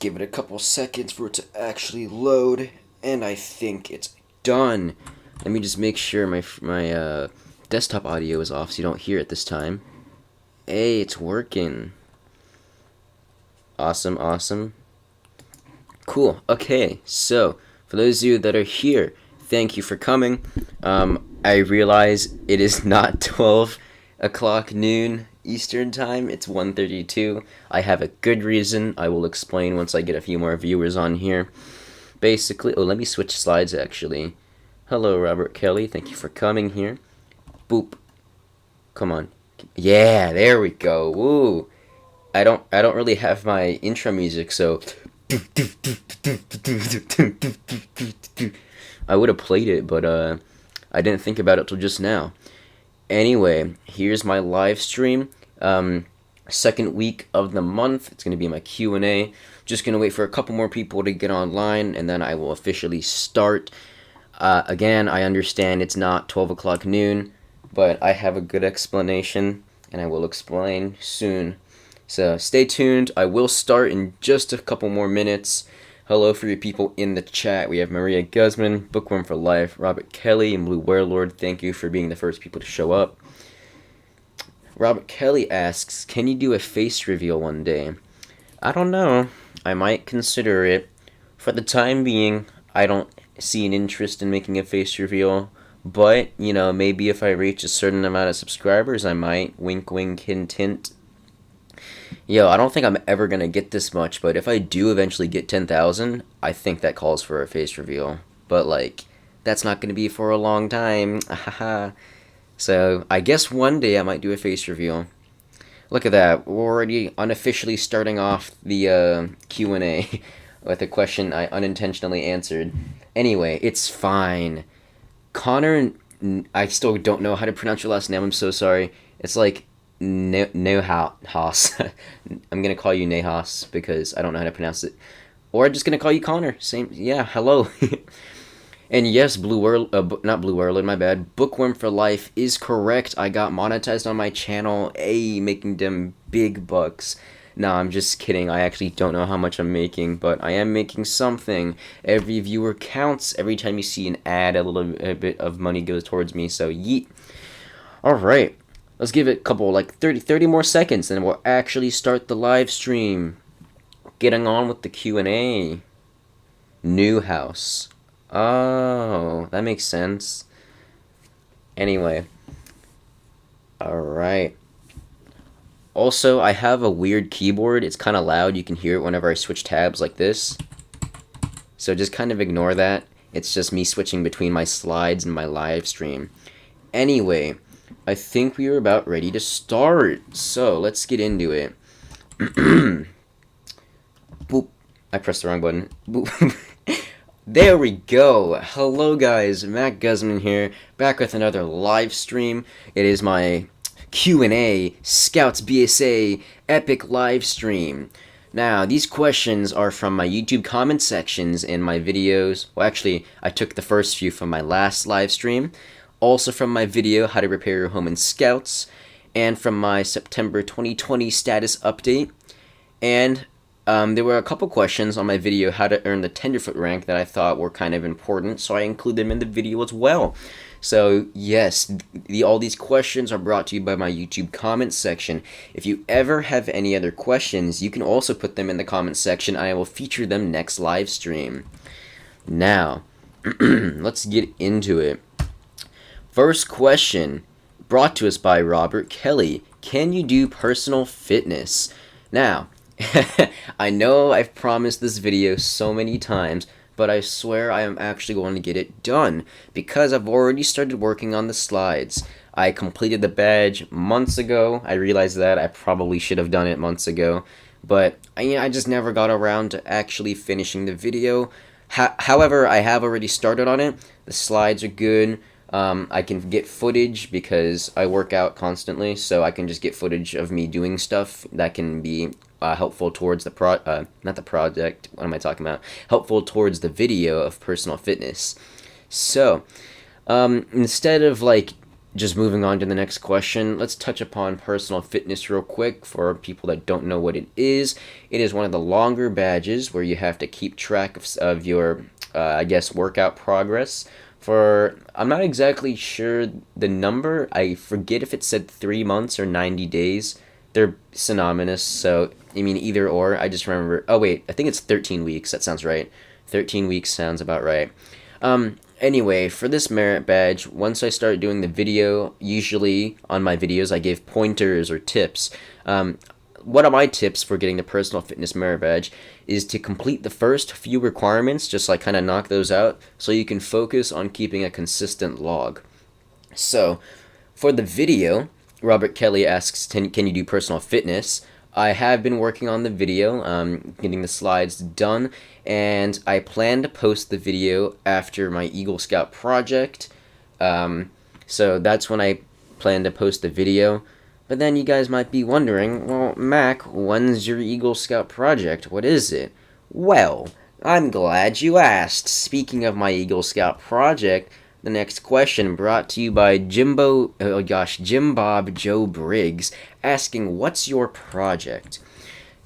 give it a couple seconds for it to actually load, and I think it's done. Let me just make sure my desktop audio is off so you don't hear it this time. Hey, it's working. Awesome, awesome. Cool. Okay, so for those of you that are here, thank you for coming. I realize it is not 12 o'clock noon Eastern time. It's 1:32. I have a good reason. I will explain once I get a few more viewers on here. Basically, let me switch slides actually. Hello, Robert Kelly. Thank you for coming here. Boop. Come on. Yeah, there we go. Woo. I don't really have my intro music, so I would have played it, but I didn't think about it till just now. Anyway, here's my live stream. Second week of the month. It's going to be my Q&A. Just going to wait for a couple more people to get online, and then I will officially start. Again, I understand it's not 12 o'clock noon, but I have a good explanation, and I will explain soon. So stay tuned. I will start in just a couple more minutes. Hello for you people in the chat. We have Maria Guzman, Bookworm for Life, Robert Kelly, and Blue Warlord. Thank you for being the first people to show up. Robert Kelly asks, can you do a face reveal one day? I don't know. I might consider it. For the time being, I don't see an interest in making a face reveal. But, you know, maybe if I reach a certain amount of subscribers, I might. Wink, wink, hint, hint. Yo, I don't think I'm ever going to get this much, but if I do eventually get 10,000, I think that calls for a face reveal. But, like, that's not going to be for a long time. So, I guess one day I might do a face reveal. Look at that. We're already unofficially starting off the Q&A with a question I unintentionally answered. Anyway, it's fine. Connor, I still don't know how to pronounce your last name. I'm so sorry. It's like Neuhaus. I'm going to call you Neehaus because I don't know how to pronounce it. Or I'm just going to call you Connor. Same. Yeah, hello. And yes, not Blue Warlord, my bad. Bookworm for Life is correct. I got monetized on my channel. Hey, making them big bucks. Nah, I'm just kidding. I actually don't know how much I'm making, but I am making something. Every viewer counts. Every time you see an ad, a bit of money goes towards me, so yeet. Alright, let's give it a couple, like 30 more seconds, and we'll actually start the live stream. Getting on with the Q&A. Neuhaus. Oh, that makes sense. Anyway. Alright. Also, I have a weird keyboard. It's kind of loud. You can hear it whenever I switch tabs like this. So just kind of ignore that. It's just me switching between my slides and my live stream. Anyway, I think we are about ready to start. So, let's get into it. Boop. I pressed the wrong button. Boop. There we go. Hello guys, macguzman here, back with another live stream. It is my Q&A Scouts BSA epic live stream. Now, these questions are from my YouTube comment sections in my videos. Well, actually, I took the first few from my last live stream. Also from my video, How to Repair Your Home in Scouts. And from my September 2020 status update. And there were a couple questions on my video, How to Earn the Tenderfoot rank, that I thought were kind of important, so I include them in the video as well. So, yes, all these questions are brought to you by my YouTube comments section. If you ever have any other questions, you can also put them in the comments section, and I will feature them next live stream. Now, let's get into it. First question, brought to us by Robert Kelly. Can you do personal fitness? Now, I know I've promised this video so many times, but I swear I am actually going to get it done, because I've already started working on the slides. I completed the badge months ago. I realized that I probably should have done it months ago, but I just never got around to actually finishing the video. However, I have already started on it. The slides are good. I can get footage because I work out constantly, so I can just get footage of me doing stuff that can be helpful towards the not the project, what am I talking about? Helpful towards the video of personal fitness. So, instead of like just moving on to the next question, let's touch upon personal fitness real quick for people that don't know what it is. It is one of the longer badges where you have to keep track of your, I guess, workout progress. I'm not exactly sure the number. I forget if it said 3 months or 90 days. They're synonymous, so I mean either or. I just remember. Oh wait, I think it's 13 weeks. That sounds right. 13 weeks sounds about right. Anyway, for this merit badge, once I start doing the video, usually on my videos I give pointers or tips. One of my tips for getting the personal fitness merit badge is to complete the first few requirements, just like kind of knock those out, so you can focus on keeping a consistent log. So, for the video, Robert Kelly asks, can you do personal fitness? I have been working on the video, getting the slides done, and I plan to post the video after my Eagle Scout project. So that's when I plan to post the video. But then you guys might be wondering, well, Mac, when's your Eagle Scout project? What is it? Well, I'm glad you asked. Speaking of my Eagle Scout project, the next question brought to you by Jimbobjoebriggs, asking, what's your project?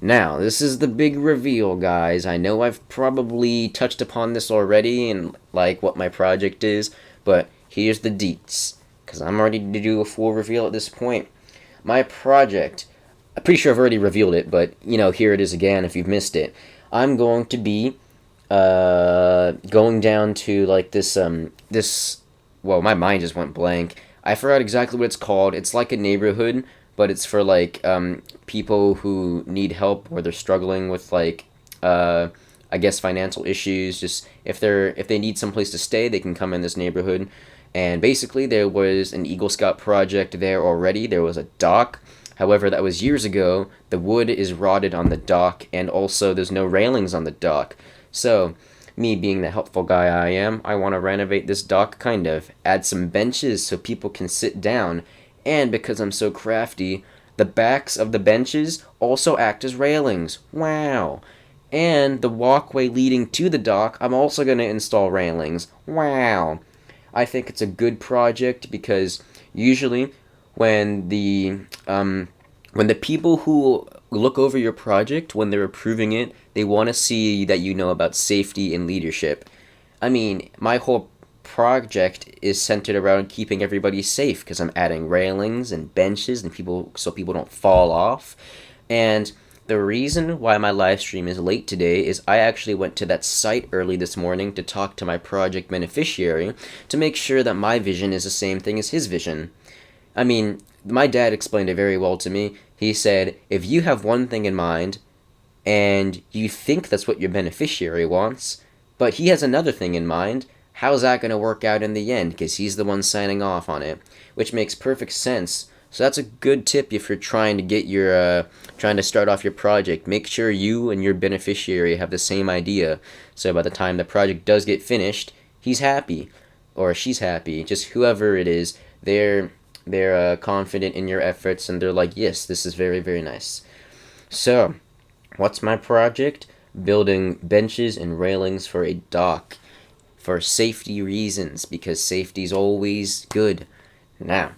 Now, this is the big reveal, guys. I know I've probably touched upon this already and like what my project is, but here's the deets, because I'm ready to do a full reveal at this point. My project, I'm pretty sure I've already revealed it, but, you know, here it is again if you've missed it. I'm going to be going down to like this well, my mind just went blank. I forgot exactly what it's called. It's like a neighborhood, but it's for like people who need help or they're struggling with like I guess financial issues. Just if they need someplace to stay, they can come in this neighborhood. And basically there was an Eagle Scout project there already. There was a dock. However, that was years ago. The wood is rotted on the dock, and also there's no railings on the dock. So, me being the helpful guy I am, I want to renovate this dock, kind of. Add some benches so people can sit down. And because I'm so crafty, the backs of the benches also act as railings. Wow. And the walkway leading to the dock, I'm also going to install railings. Wow. I think it's a good project because usually when the people who look over your project, when they're approving it, they want to see that you know about safety and leadership. I mean, my whole project is centered around keeping everybody safe because I'm adding railings and benches and so people don't fall off. And the reason why my live stream is late today is I actually went to that site early this morning to talk to my project beneficiary to make sure that my vision is the same thing as his vision. I mean, my dad explained it very well to me. He said, if you have one thing in mind and you think that's what your beneficiary wants, but he has another thing in mind, how's that going to work out in the end? Because he's the one signing off on it, which makes perfect sense. So that's a good tip if you're trying to get trying to start off your project. Make sure you and your beneficiary have the same idea. So by the time the project does get finished, he's happy or she's happy. Just whoever it is, they're confident in your efforts and they're like, yes, this is very, very nice. So, what's my project? Building benches and railings for a dock for safety reasons, because safety is always good. Now,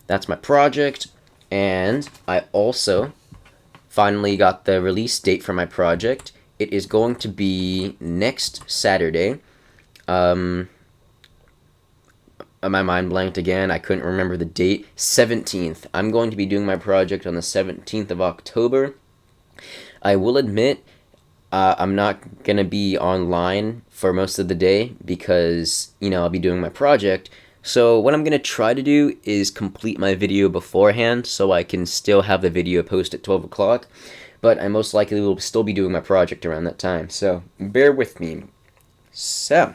that's my project, and I also finally got the release date for my project. It is going to be next Saturday. My mind blanked again. I couldn't remember the date. 17th. I'm going to be doing my project on the 17th of October. I will admit, I'm not going to be online for most of the day because, I'll be doing my project. So what I'm going to try to do is complete my video beforehand so I can still have the video post at 12 o'clock. But I most likely will still be doing my project around that time. So bear with me. So,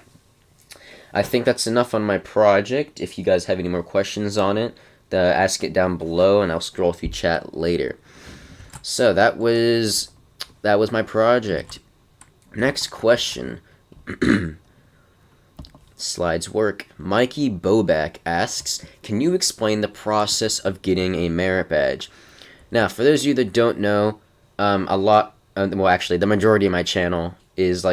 I think that's enough on my project. If you guys have any more questions on it, ask it down below and I'll scroll through chat later. So that was my project. Next question. Slides work. Mikey Boback asks, can you explain the process of getting a merit badge? Now, for those of you that don't know, the majority of my channel is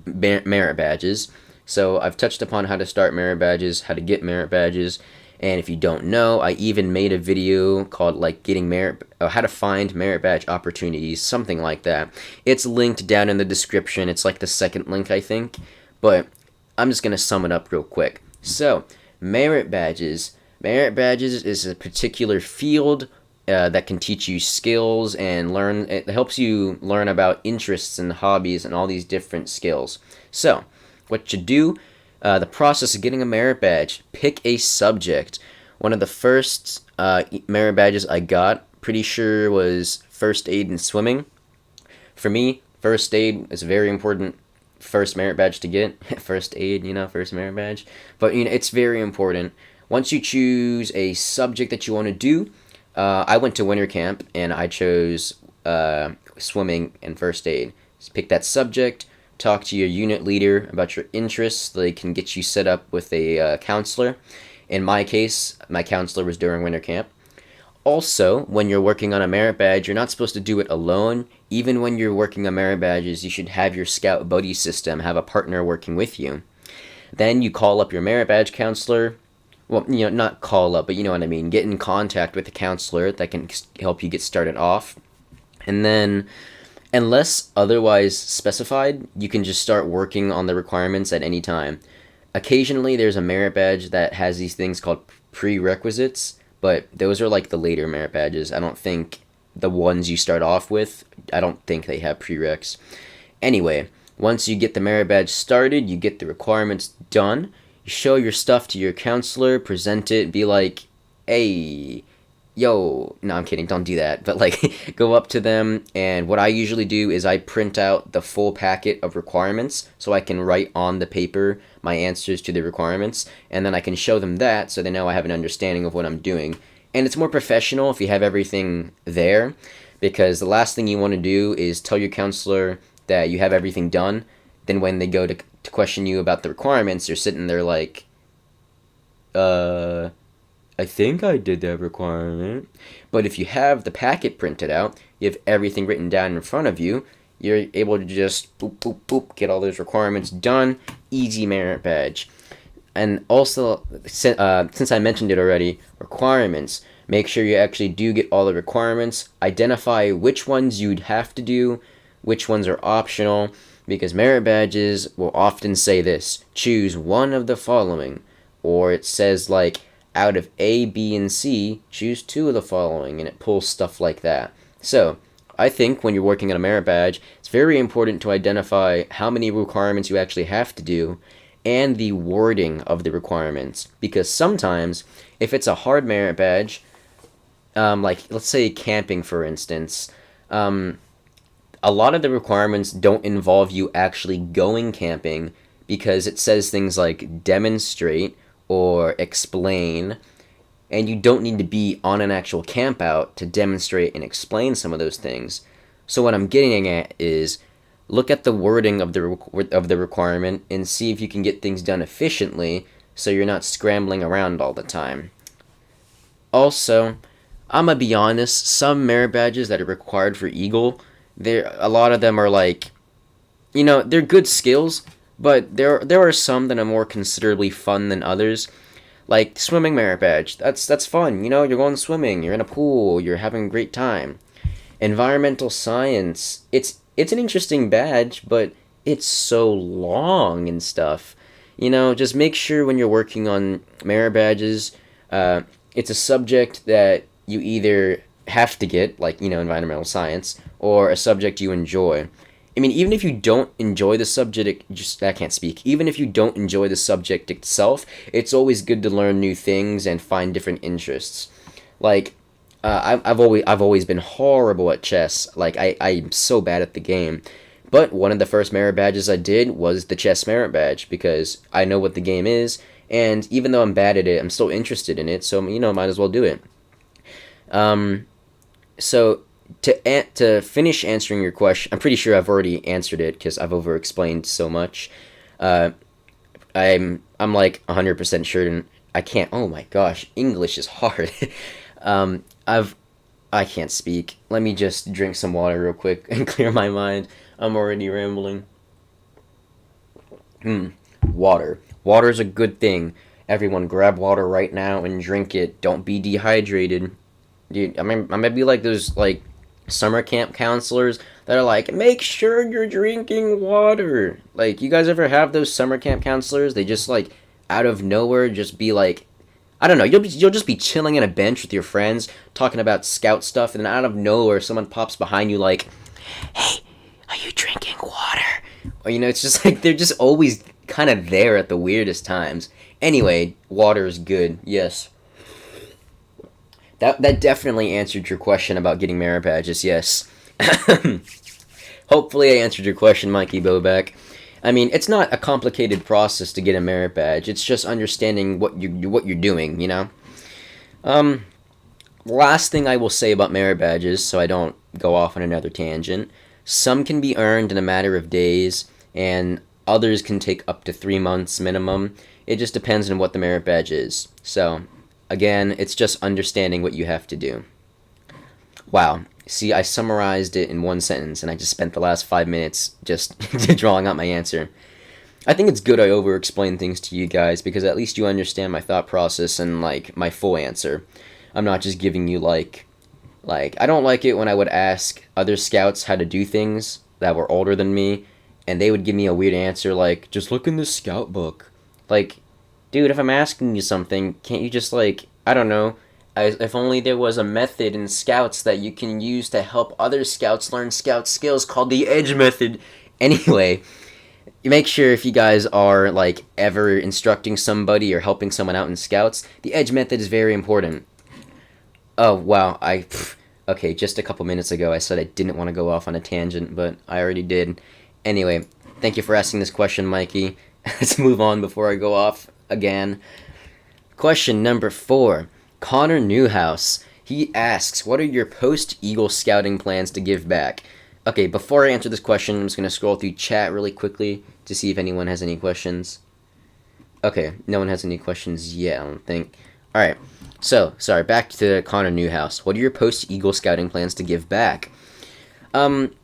merit badges. So I've touched upon how to start merit badges, how to get merit badges, And if you don't know, I even made a video called like getting merit, how to find merit badge opportunities, something like that. It's linked down in the description. It's like the second link, I think. But I'm just going to sum it up real quick. So, merit badges. Merit badges is a particular field that can teach you skills and learn. It helps you learn about interests and hobbies and all these different skills. So, what you do, the process of getting a merit badge, pick a subject. One of the first merit badges I got, pretty sure, was first aid and swimming. For me, first aid is very important. First merit badge to get. First aid, first merit badge. But, it's very important. Once you choose a subject that you want to do, I went to winter camp and I chose swimming and first aid. Just pick that subject, talk to your unit leader about your interests. They can get you set up with a counselor. In my case, my counselor was during winter camp. Also, when you're working on a merit badge, you're not supposed to do it alone. Even when you're working on merit badges, you should have your scout buddy system, have a partner working with you. Then you call up your merit badge counselor. Well, not call up, but you know what I mean. Get in contact with the counselor that can help you get started off. And then, unless otherwise specified, you can just start working on the requirements at any time. Occasionally, there's a merit badge that has these things called prerequisites, but those are like the later merit badges. I don't think the ones you start off with, I don't think they have prereqs. Anyway, once you get the merit badge started, you get the requirements done. You show your stuff to your counselor, present it, be like, hey, yo, no, I'm kidding, don't do that. But like, go up to them, and what I usually do is I print out the full packet of requirements so I can write on the paper my answers to the requirements, and then I can show them that so they know I have an understanding of what I'm doing. And it's more professional if you have everything there, because the last thing you want to do is tell your counselor that you have everything done. Then when they go to question you about the requirements, you're sitting there like, I think I did that requirement. But if you have the packet printed out, you have everything written down in front of you, you're able to just boop, boop, boop, get all those requirements done. Easy merit badge. And also, since I mentioned it already, requirements. Make sure you actually do get all the requirements. Identify which ones you'd have to do, which ones are optional, because merit badges will often say this: choose one of the following. Or it says like, out of A, B, and C, choose two of the following, and it pulls stuff like that. So, I think when you're working on a merit badge, it's very important to identify how many requirements you actually have to do, and the wording of the requirements. Because sometimes, if it's a hard merit badge, like let's say camping for instance, a lot of the requirements don't involve you actually going camping, because it says things like demonstrate or explain, and you don't need to be on an actual camp out to demonstrate and explain some of those things. So what I'm getting at is, look at the wording of the requirement and see if you can get things done efficiently so you're not scrambling around all the time. Also, I'm gonna be honest, some merit badges that are required for Eagle, a lot of them are like, they're good skills, but there are some that are more considerably fun than others. Like swimming merit badge, that's fun. You're going swimming, you're in a pool, you're having a great time. Environmental science, it's an interesting badge, but it's so long and stuff. Just make sure when you're working on merit badges, it's a subject that you either have to get, like, environmental science, or a subject you enjoy. I mean, even if you don't enjoy the subject, I can't speak. Even if you don't enjoy the subject itself, it's always good to learn new things and find different interests. Like, I've always been horrible at chess. Like, I'm so bad at the game. But one of the first merit badges I did was the chess merit badge, because I know what the game is, and even though I'm bad at it, I'm still interested in it, so, might as well do it. So, to finish answering your question, I'm pretty sure I've already answered it because I've over-explained so much. I'm like 100% sure, and I can't. Oh my gosh, English is hard. I can't speak. Let me just drink some water real quick and clear my mind. I'm already rambling. Water. Water is a good thing. Everyone grab water right now and drink it. Don't be dehydrated. Dude, I might be like those like summer camp counselors that are like, make sure you're drinking water. Like, you guys ever have those summer camp counselors? They just like out of nowhere just be like, I don't know, you'll just be chilling on a bench with your friends talking about scout stuff, and then out of nowhere someone pops behind you like, hey, are you drinking water? Or it's just like they're just always kind of there at the weirdest times. Anyway, water is good. Yes. That definitely answered your question about getting merit badges, yes. Hopefully I answered your question, Mikey Boback. I mean, it's not a complicated process to get a merit badge. It's just understanding what you're doing, Last thing I will say about merit badges, so I don't go off on another tangent. Some can be earned in a matter of days, and others can take up to 3 months minimum. It just depends on what the merit badge is. So, again, it's just understanding what you have to do. Wow. See, I summarized it in one sentence, and I just spent the last 5 minutes just drawing out my answer. I think it's good I over-explain things to you guys, because at least you understand my thought process and, like, my full answer. I'm not just giving you, like, I don't like it when I would ask other scouts how to do things that were older than me, and they would give me a weird answer like, just look in the scout book. Like, dude, if I'm asking you something, can't you just, like, I don't know, if only there was a method in scouts that you can use to help other scouts learn scout skills called the edge method. Anyway, make sure if you guys are, like, ever instructing somebody or helping someone out in scouts, the edge method is very important. Oh, wow, okay, just a couple minutes ago I said I didn't want to go off on a tangent, but I already did. Anyway, thank you for asking this question, Mikey. Let's move on before I go off again. Question number 4. Connor Neuhaus. He asks, what are your post-Eagle scouting plans to give back? Okay, before I answer this question, I'm just going to scroll through chat really quickly to see if anyone has any questions. Okay, no one has any questions yet, I don't think. Alright, so, sorry, back to Connor Neuhaus. What are your post-Eagle scouting plans to give back? I'm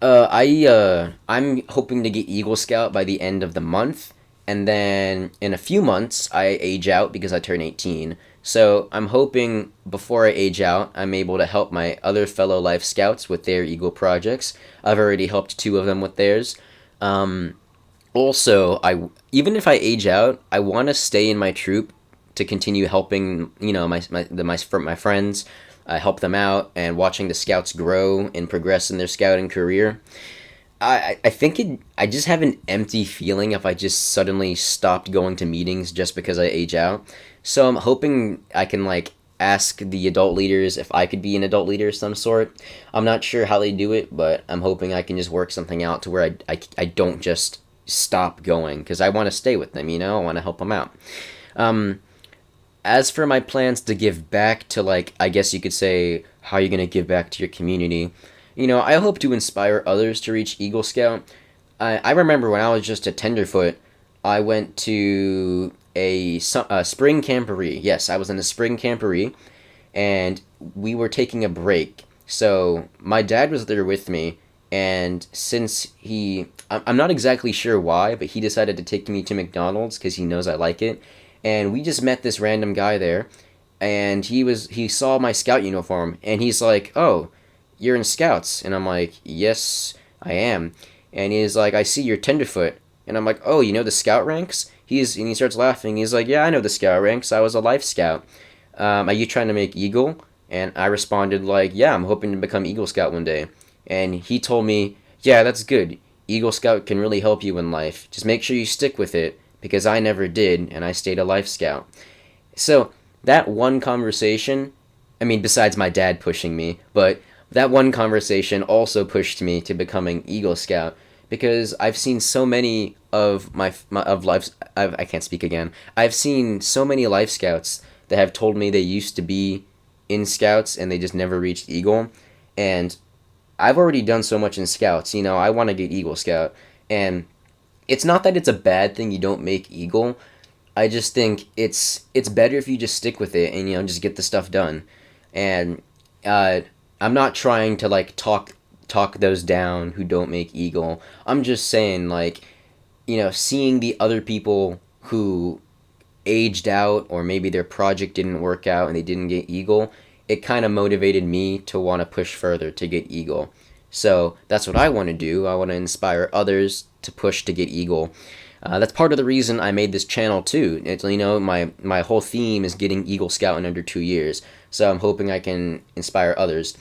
hoping to get Eagle Scout by the end of the month, and then in a few months, I age out because I turn 18. So I'm hoping before I age out, I'm able to help my other fellow Life Scouts with their Eagle projects. I've already helped 2 of them with theirs. Also, even if I age out, I want to stay in my troop to continue helping, my friends, help them out, and watching the Scouts grow and progress in their scouting career. I think I just have an empty feeling if I just suddenly stopped going to meetings just because I age out. So I'm hoping I can, like, ask the adult leaders if I could be an adult leader of some sort. I'm not sure how they do it, but I'm hoping I can just work something out to where I don't just stop going, because I want to stay with them, I want to help them out. As for my plans to give back to, like, I guess you could say, how are you going to give back to your community? I hope to inspire others to reach Eagle Scout. I remember when I was just a Tenderfoot, I went to a spring camporee. Yes, I was in a spring camporee, and we were taking a break. So my dad was there with me, and since I'm not exactly sure why, but he decided to take me to McDonald's because he knows I like it. And we just met this random guy there, and he saw my scout uniform, and he's like, oh, you're in Scouts. And I'm like, yes, I am. And he's like, I see you're Tenderfoot. And I'm like, oh, you know the scout ranks? And he starts laughing. He's like, yeah, I know the scout ranks. I was a Life Scout. Are you trying to make Eagle? And I responded like, yeah, I'm hoping to become Eagle Scout one day. And he told me, yeah, that's good. Eagle Scout can really help you in life. Just make sure you stick with it, because I never did, and I stayed a Life Scout. So that one conversation, I mean, besides my dad pushing me, but that one conversation also pushed me to becoming Eagle Scout, because I've seen so many of I can't speak again. I've seen so many Life Scouts that have told me they used to be in Scouts and they just never reached Eagle, and I've already done so much in Scouts. I want to get Eagle Scout, and it's not that it's a bad thing you don't make Eagle. I just think it's better if you just stick with it and just get the stuff done. And I'm not trying to, like, talk those down who don't make Eagle. I'm just saying, like, seeing the other people who aged out, or maybe their project didn't work out and they didn't get Eagle, it kind of motivated me to want to push further to get Eagle. So that's what I want to do. I want to inspire others to push to get Eagle. That's part of the reason I made this channel too. It's, my whole theme is getting Eagle Scout in under 2 years. So I'm hoping I can inspire others.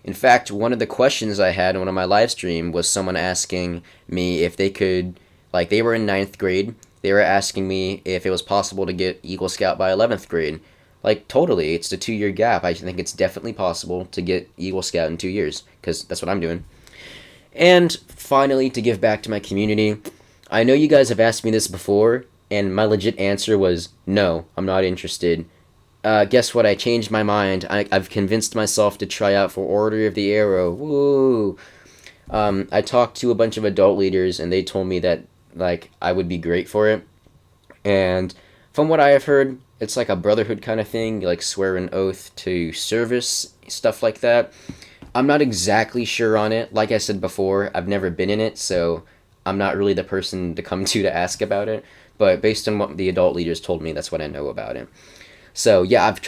In fact, one of the questions I had in one of my live stream was someone asking me if they could, like, they were in 9th grade. They were asking me if it was possible to get Eagle Scout by 11th grade. Like, totally, it's a 2-year gap. I think it's definitely possible to get Eagle Scout in 2 years, because that's what I'm doing. And finally, to give back to my community, I know you guys have asked me this before, and my legit answer was, no, I'm not interested. Guess what? I changed my mind. I've convinced myself to try out for Order of the Arrow. Woo! I talked to a bunch of adult leaders, and they told me that, like, I would be great for it. And from what I have heard, it's like a brotherhood kind of thing. You, like, swear an oath to service, stuff like that. I'm not exactly sure on it. Like I said before, I've never been in it, so I'm not really the person to come to ask about it. But based on what the adult leaders told me, that's what I know about it. So yeah, I've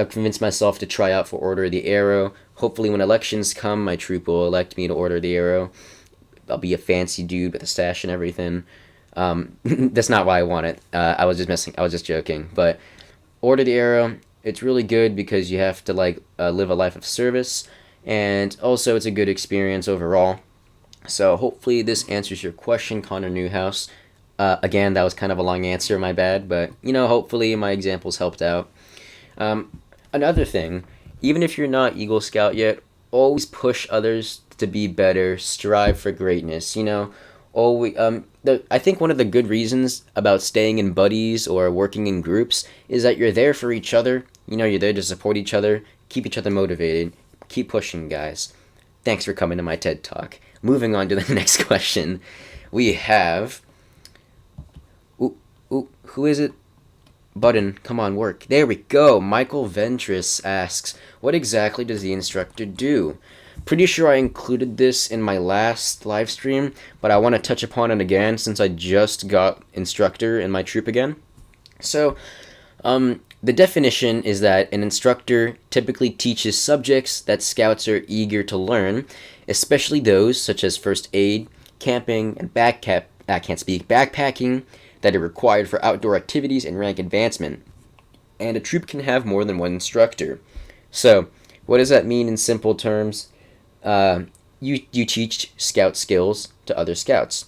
convinced myself to try out for Order of the Arrow. Hopefully when elections come, my troop will elect me to Order of the Arrow. I'll be a fancy dude with a stash and everything. That's not why I want it. I was just joking. But Order of the Arrow, it's really good because you have to live a life of service, and also it's a good experience overall. So hopefully this answers your question, Connor Neuhaus. Again, that was kind of a long answer, my bad, but hopefully my examples helped out. Another thing, even if you're not Eagle Scout yet, always push others to be better, strive for greatness. I think one of the good reasons about staying in buddies or working in groups is that you're there for each other. You're there to support each other, keep each other motivated, keep pushing, guys. Thanks for coming to my TED Talk. Moving on to the next question, we have... who is it? Button, come on, work. There we go. Michael Ventrice asks, what exactly does the instructor do? Pretty sure I included this in my last live stream, but I want to touch upon it again since I just got instructor in my troop again. So, the definition is that an instructor typically teaches subjects that scouts are eager to learn, especially those such as first aid, camping, and backpacking that are required for outdoor activities and rank advancement. And a troop can have more than one instructor. So, what does that mean in simple terms? You teach scout skills to other scouts.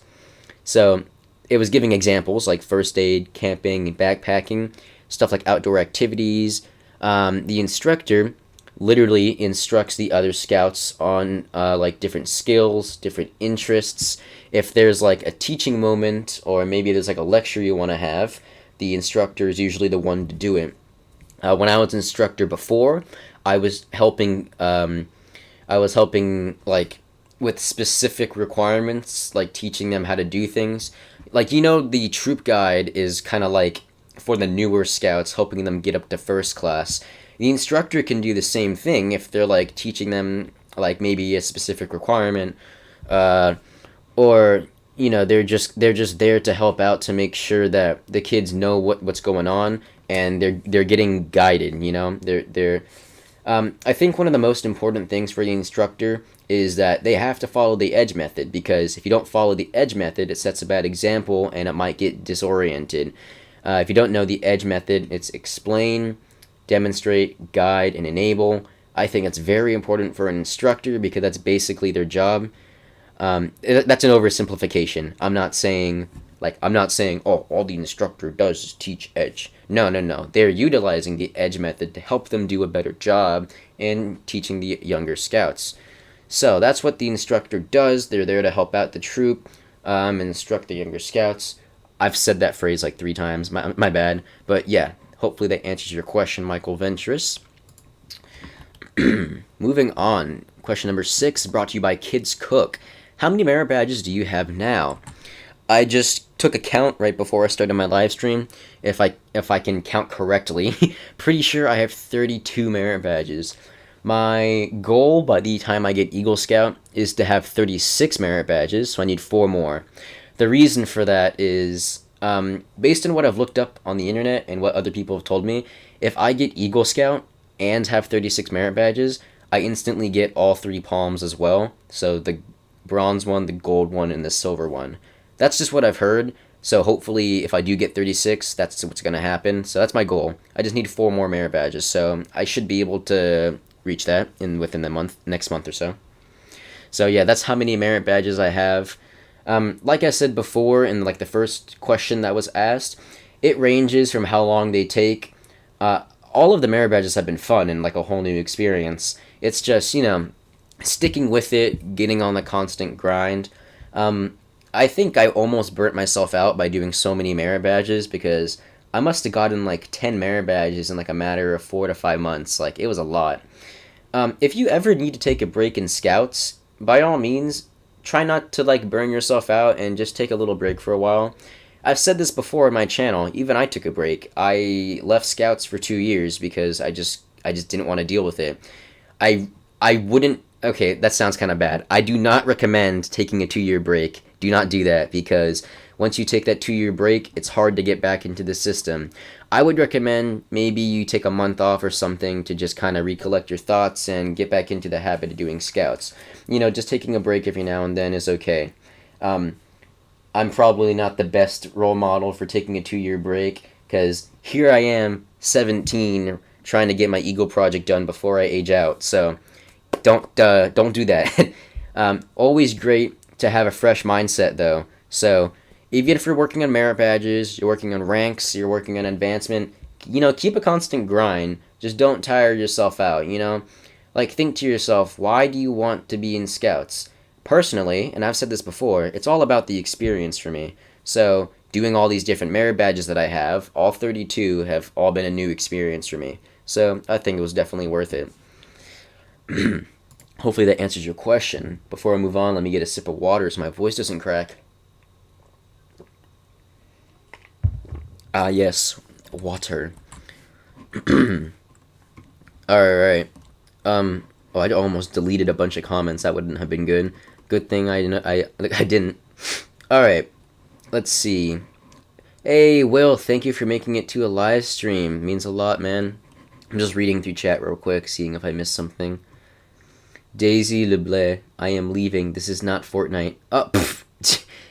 So, it was giving examples like first aid, camping, and backpacking, stuff like outdoor activities. The instructor literally instructs the other scouts on different skills, different interests. If there's like a teaching moment, or maybe there's like a lecture you want to have, the instructor is usually the one to do it. When I was instructor before, I was helping like with specific requirements, like teaching them how to do things. Like, the troop guide is kind of like for the newer scouts, helping them get up to first class. The instructor can do the same thing if they're like teaching them like maybe a specific requirement, or they're just there to help out, to make sure that the kids know what's going on and they're getting guided. I think one of the most important things for the instructor is that they have to follow the edge method, because if you don't follow the edge method, it sets a bad example and it might get disoriented. If you don't know the edge method, it's explain, demonstrate, guide, and enable. I think it's very important for an instructor because that's basically their job. That's an oversimplification. I'm not saying, oh, all the instructor does is teach edge. No. They're utilizing the edge method to help them do a better job in teaching the younger scouts. So that's what the instructor does. They're there to help out the troop, and instruct the younger scouts. I've said that phrase like 3 times. My bad. But yeah, hopefully that answers your question, Michael Ventrice. Moving on. Question number 6, brought to you by Kids Cook. How many merit badges do you have now? I just took a count right before I started my live stream. If I can count correctly, pretty sure I have 32 merit badges. My goal by the time I get Eagle Scout is to have 36 merit badges, so I need 4 more. The reason for that is Based on what I've looked up on the internet and what other people have told me, if I get Eagle Scout and have 36 merit badges, I instantly get all 3 palms as well. So the bronze one, the gold one, and the silver one. That's just what I've heard. So hopefully, if I do get 36, that's what's going to happen. So that's my goal. I just need 4 more merit badges. So I should be able to reach that within the next month or so. So yeah, that's how many merit badges I have. Like I said before in like the first question that was asked, it ranges from how long they take. All of the merit badges have been fun and like a whole new experience. It's just, sticking with it, getting on the constant grind. I think I almost burnt myself out by doing so many merit badges because I must have gotten like 10 merit badges in like a matter of 4 to 5 months. Like, it was a lot. If you ever need to take a break in Scouts, by all means, try not to like burn yourself out and just take a little break for a while. I've said this before on my channel. Even I took a break. I left Scouts for 2 years because I just didn't want to deal with it. I wouldn't. Okay, that sounds kind of bad. I do not recommend taking a 2-year break. Do not do that because once you take that 2-year break, it's hard to get back into the system. I would recommend maybe you take a month off or something to just kind of recollect your thoughts and get back into the habit of doing Scouts. Just taking a break every now and then is okay. I'm probably not the best role model for taking a 2-year break because here I am, 17, trying to get my Eagle project done before I age out. So don't do that. Always great to have a fresh mindset though. So even if you're working on merit badges, you're working on ranks, you're working on advancement, keep a constant grind. Just don't tire yourself out, Like, think to yourself, why do you want to be in Scouts? Personally, and I've said this before, it's all about the experience for me. So doing all these different merit badges that I have, all 32 have all been a new experience for me. So I think it was definitely worth it. Hopefully that answers your question. Before I move on, let me get a sip of water so my voice doesn't crack. Yes, water. Alright. I almost deleted a bunch of comments. That wouldn't have been good. Good thing I didn't. Alright. Let's see. Hey, Will, thank you for making it to a live stream. Means a lot, man. I'm just reading through chat real quick, seeing if I missed something. Daisy LeBlay, I am leaving. This is not Fortnite. Oh,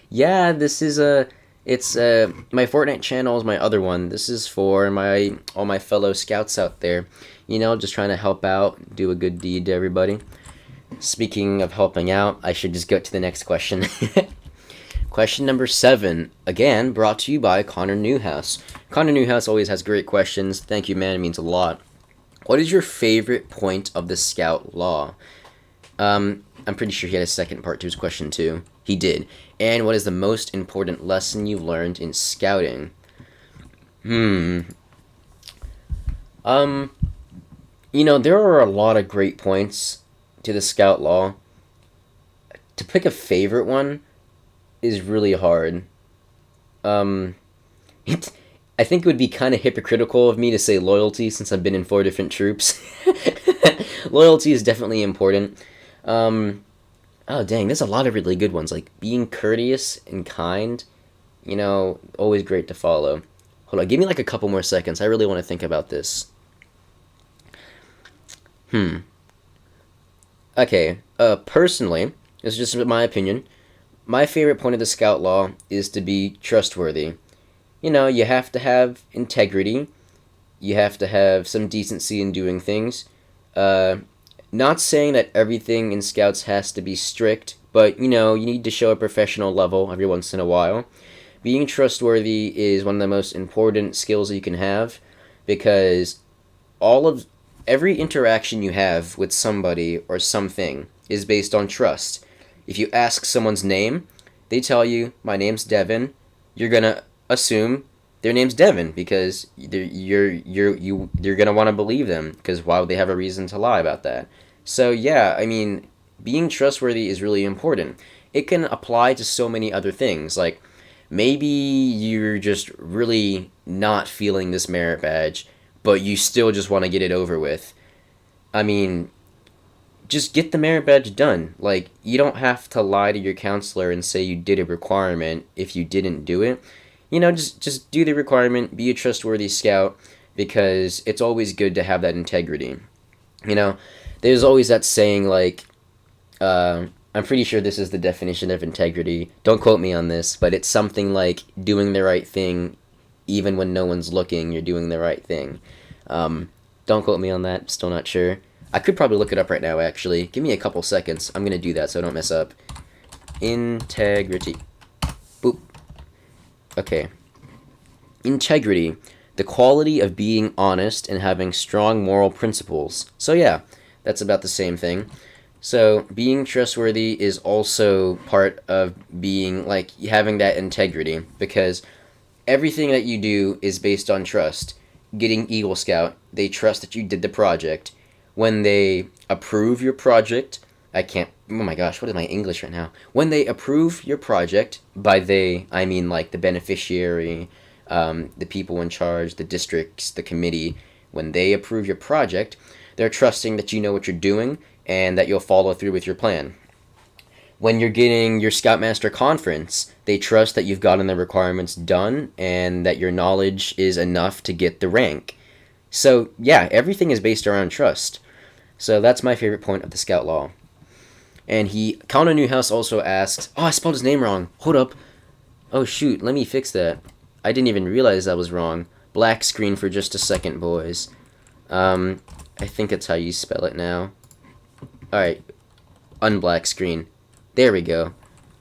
yeah, this is my Fortnite channel is my other one. This is for all my fellow Scouts out there. Just trying to help out, do a good deed to everybody. Speaking of helping out, I should just go to the next question. Question number 7, again, brought to you by Connor Neuhaus. Connor Neuhaus always has great questions. Thank you, man. It means a lot. What is your favorite point of the Scout Law? I'm pretty sure he had a second part to his question, too. He did. And what is the most important lesson you've learned in scouting? There are a lot of great points to the Scout Law. To pick a favorite one is really hard. I think it would be kind of hypocritical of me to say loyalty since I've been in 4 different troops. Loyalty is definitely important. Oh, dang, there's a lot of really good ones. Like, being courteous and kind, always great to follow. Hold on, give me like a couple more seconds. I really want to think about this. Okay, personally, this is just my opinion. My favorite point of the Scout Law is to be trustworthy. You have to have integrity. You have to have some decency in doing things. Not saying that everything in Scouts has to be strict, but, you need to show a professional level every once in a while. Being trustworthy is one of the most important skills that you can have, because every interaction you have with somebody or something is based on trust. If you ask someone's name, they tell you, my name's Devin, you're gonna assume their name's Devin because you're gonna want to believe them, because why would they have a reason to lie about that? So yeah, being trustworthy is really important. It can apply to so many other things. Like, maybe you're just really not feeling this merit badge, but you still just want to get it over with. Just get the merit badge done. You don't have to lie to your counselor and say you did a requirement if you didn't do it. just do the requirement, be a trustworthy scout, because it's always good to have that integrity. You know, there's always that saying like, I'm pretty sure this is the definition of integrity. Don't quote me on this, but it's something like doing the right thing, even when no one's looking. You're doing the right thing. Don't quote me on that. Still not sure. I could probably look it up right now. Actually, give me a couple seconds. I'm gonna do that so I don't mess up. Integrity. Boop. Okay. Integrity, the quality of being honest and having strong moral principles. So yeah, that's about the same thing. So being trustworthy is also part of being like having that integrity, because everything that you do is based on trust. Getting Eagle Scout, they trust that you did the project. When they approve your project, oh my gosh, what is my English right now? When they approve your project, by they, I mean like the beneficiary, the people in charge, the districts, the committee. When they approve your project, they're trusting that you know what you're doing and that you'll follow through with your plan. When you're getting your Scoutmaster conference, they trust that you've gotten the requirements done and that your knowledge is enough to get the rank. So yeah, everything is based around trust. So that's my favorite point of the Scout Law. And Colonel Neuhaus also asks, oh, I spelled his name wrong. Hold up. Oh shoot, let me fix that. I didn't even realize that was wrong. Black screen for just a second, boys. I think that's how you spell it now. Alright, unblack screen. There we go.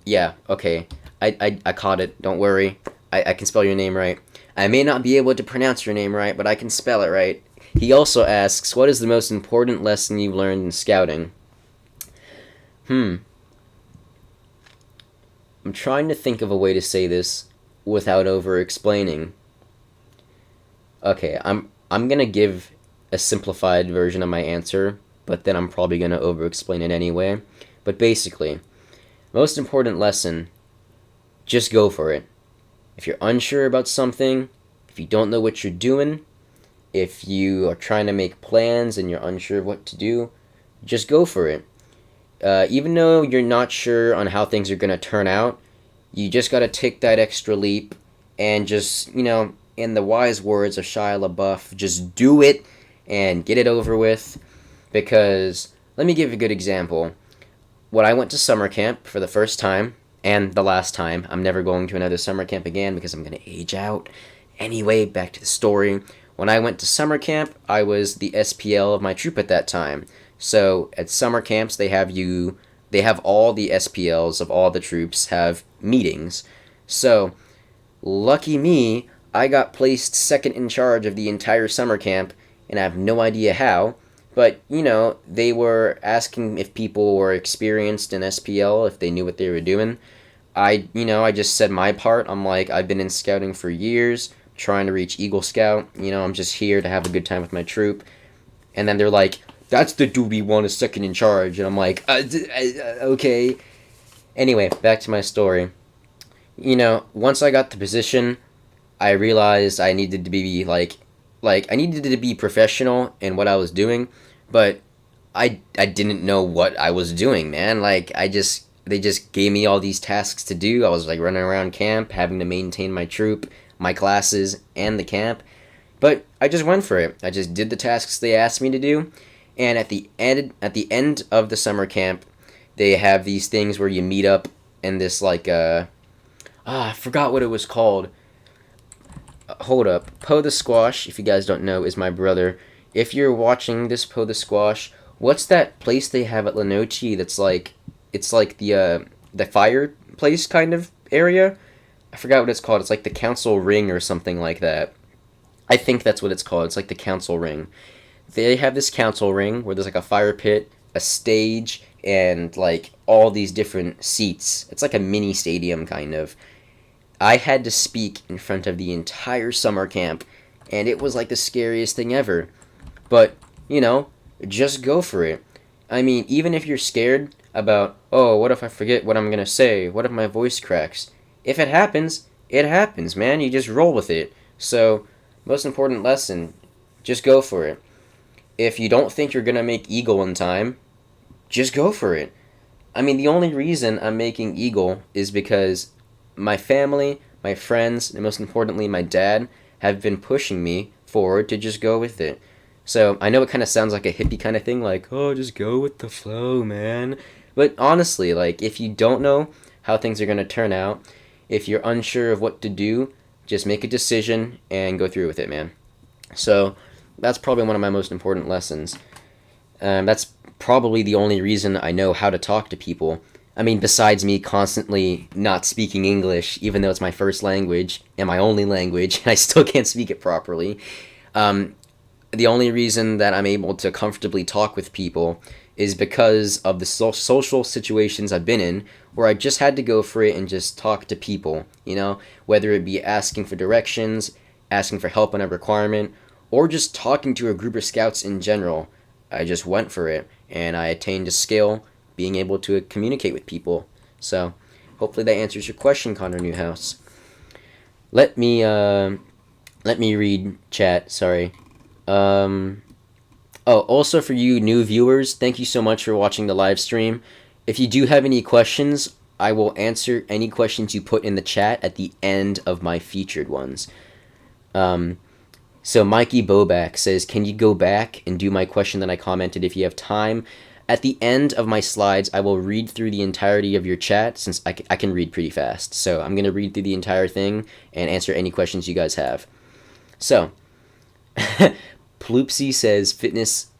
Yeah, okay. I caught it. Don't worry. I can spell your name right. I may not be able to pronounce your name right, but I can spell it right. He also asks, what is the most important lesson you've learned in scouting? I'm trying to think of a way to say this without over-explaining. Okay, I'm gonna give a simplified version of my answer, but then I'm probably gonna over-explain it anyway. But basically, most important lesson, just go for it. If you're unsure about something, if you don't know what you're doing, if you are trying to make plans and you're unsure of what to do, just go for it. Even though you're not sure on how things are going to turn out, you just got to take that extra leap and just, in the wise words of Shia LaBeouf, just do it and get it over with. Because, let me give a good example. When I went to summer camp for the first time, and the last time, I'm never going to another summer camp again because I'm going to age out. Anyway, back to the story. When I went to summer camp, I was the SPL of my troop at that time. So at summer camps, they have all the SPLs of all the troops have meetings. So, lucky me, I got placed second in charge of the entire summer camp, and I have no idea how. But, they were asking if people were experienced in SPL, if they knew what they were doing. I just said my part. I'm like, I've been in scouting for years, trying to reach Eagle Scout. I'm just here to have a good time with my troop. And then they're like, that's the dude we want as second in charge. And I'm like, okay. Anyway, back to my story. Once I got the position, I realized I needed to be I needed to be professional in what I was doing, but I didn't know what I was doing, man. They just gave me all these tasks to do. I was running around camp, having to maintain my troop, my classes, and the camp. But I just went for it. I just did the tasks they asked me to do. And at the end of the summer camp, they have these things where you meet up in this I forgot what it was called. Hold up. Poe the Squash, if you guys don't know, is my brother. If you're watching this, Poe the Squash, what's that place they have at Lenoci that's it's like the fireplace kind of area? I forgot what it's called. It's like the council ring or something like that. I think that's what it's called. It's like the council ring. They have this council ring where there's a fire pit, a stage, and all these different seats. It's like a mini stadium kind of. I had to speak in front of the entire summer camp, and it was the scariest thing ever. But, just go for it. I mean, even if you're scared about, oh, what if I forget what I'm going to say? What if my voice cracks? If it happens, man. You just roll with it. So, most important lesson, just go for it. If you don't think you're going to make Eagle in time, just go for it. I mean, the only reason I'm making Eagle is because my family, my friends, and most importantly, my dad have been pushing me forward to just go with it. So I know it kind of sounds like a hippie kind of thing, like, oh, just go with the flow, man. But honestly, like, if you don't know how things are going to turn out, if you're unsure of what to do, just make a decision and go through with it, man. So that's probably one of my most important lessons. That's probably the only reason I know how to talk to people. I mean, besides me constantly not speaking English, even though it's my first language and my only language, and I still can't speak it properly. The only reason that I'm able to comfortably talk with people is because of the social situations I've been in where I just had to go for it and just talk to people, whether it be asking for directions, asking for help on a requirement, or just talking to a group of scouts in general. I just went for it, and I attained a skill being able to communicate with people. So hopefully that answers your question, Connor Neuhaus. Let me read chat. Sorry. Also for you new viewers, thank you so much for watching the live stream. If you do have any questions, I will answer any questions you put in the chat at the end of my featured ones. So Mikey Boback says, can you go back and do my question that I commented if you have time? At the end of my slides, I will read through the entirety of your chat, since I can read pretty fast. So I'm going to read through the entire thing and answer any questions you guys have. So, Ploopsy says fitness,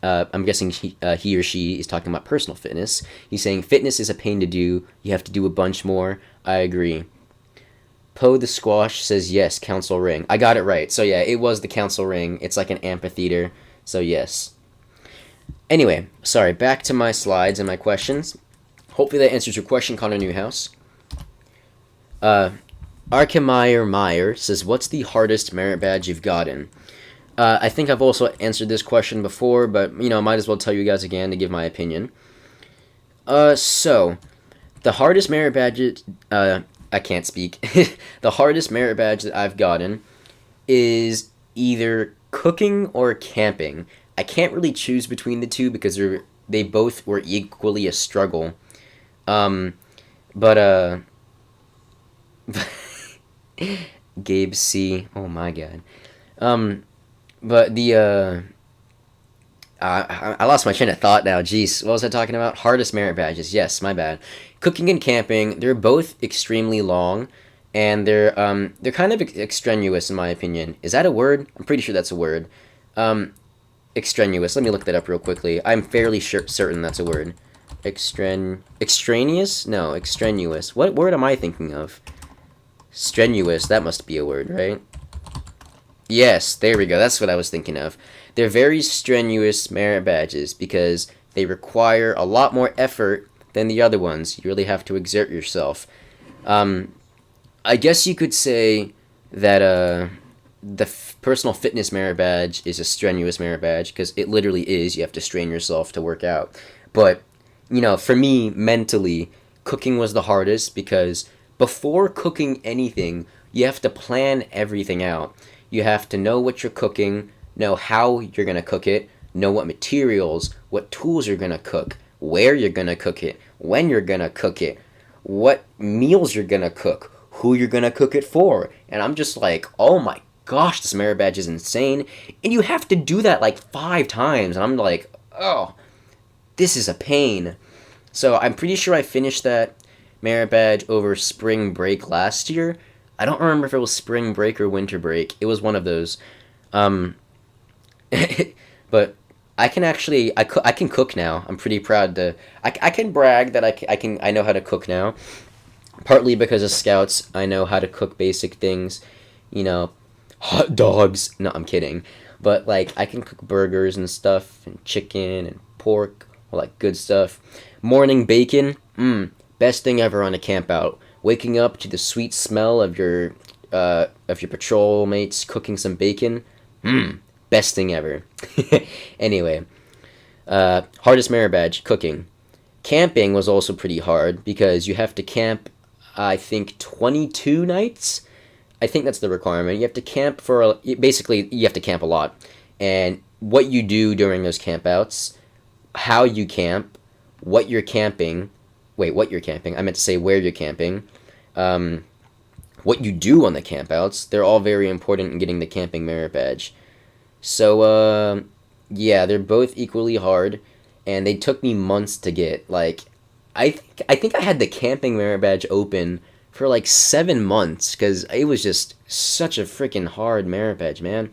I'm guessing he or she is talking about personal fitness. He's saying fitness is a pain to do. You have to do a bunch more. I agree. Poe the Squash says yes, council ring. I got it right. So yeah, it was the council ring. It's like an amphitheater. So yes. Anyway, sorry, back to my slides and my questions. Hopefully that answers your question, Connor Neuhaus. Rkmeier says, what's the hardest merit badge you've gotten? I think I've also answered this question before, but, might as well tell you guys again to give my opinion. So, the hardest merit badge, I can't speak. The hardest merit badge that I've gotten is either cooking or camping. I can't really choose between the two because they both were equally a struggle. Gabe C. Oh my god. But I lost my train of thought now. Jeez, what was I talking about? Hardest merit badges. Yes, my bad. Cooking and camping, they're both extremely long, and they're kind of extraneous in my opinion. Is that a word? I'm pretty sure that's a word. Extraneous. Let me look that up real quickly. I'm fairly certain that's a word. Extraneous? No, extraneous. What word am I thinking of? Strenuous. That must be a word, right? Yes, there we go. That's what I was thinking of. They're very strenuous merit badges because they require a lot more effort than the other ones. You really have to exert yourself. I guess you could say that the personal fitness merit badge is a strenuous merit badge because it literally is. You have to strain yourself to work out. But, for me, mentally, cooking was the hardest because before cooking anything, you have to plan everything out. You have to know what you're cooking, know how you're going to cook it, know what materials, what tools you're going to cook, where you're going to cook it, when you're going to cook it, what meals you're going to cook, who you're going to cook it for. And I'm just like, oh my gosh, this merit badge is insane. And you have to do that like 5 times. And I'm like, oh, this is a pain. So I'm pretty sure I finished that merit badge over spring break last year. I don't remember if it was spring break or winter break. It was one of those. But I can actually I can cook now. I'm pretty proud to I can brag that I know how to cook now. Partly because of Scouts, I know how to cook basic things, hot dogs. No, I'm kidding. But like I can cook burgers and stuff and chicken and pork, all that good stuff. Morning bacon, best thing ever on a camp out. Waking up to the sweet smell of your patrol mates cooking some bacon, best thing ever. Anyway, hardest merit badge, cooking. Camping was also pretty hard because you have to camp, I think, 22 nights. I think that's the requirement. You have to camp basically, you have to camp a lot. And what you do during those campouts, how you camp, what you're camping. Wait, what you're camping. I meant to say where you're camping. what you do on the campouts. They're all very important in getting the camping merit badge. So, yeah, they're both equally hard, and they took me months to get. Like, I think I had the camping merit badge open for like 7 months because it was just such a freaking hard merit badge, man.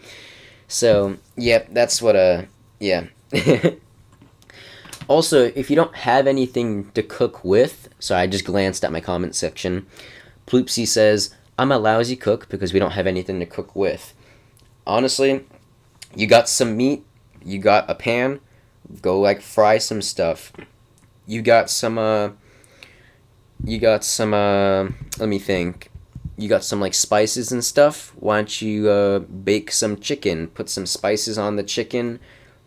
So, yep, that's what, yeah. Also, if you don't have anything to cook with, so I just glanced at my comment section, Ploopsy says, I'm a lousy cook because we don't have anything to cook with. Honestly, you got some meat, you got a pan, go like fry some stuff. You got some, let me think. You got some like spices and stuff. Why don't you bake some chicken? Put some spices on the chicken,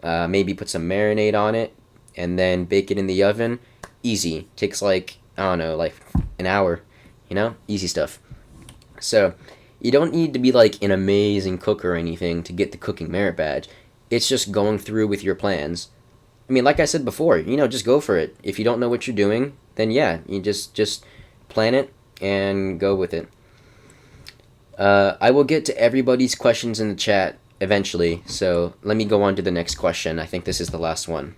maybe put some marinade on it, and then bake it in the oven. Easy. Takes like, I don't know, like an hour, you know? Easy stuff. So, you don't need to be like an amazing cook or anything to get the cooking merit badge. It's just going through with your plans. I mean, like I said before, you know, just go for it. If you don't know what you're doing, then yeah, you just plan it and go with it. I will get to everybody's questions in the chat eventually, so let me go on to the next question. I think this is the last one.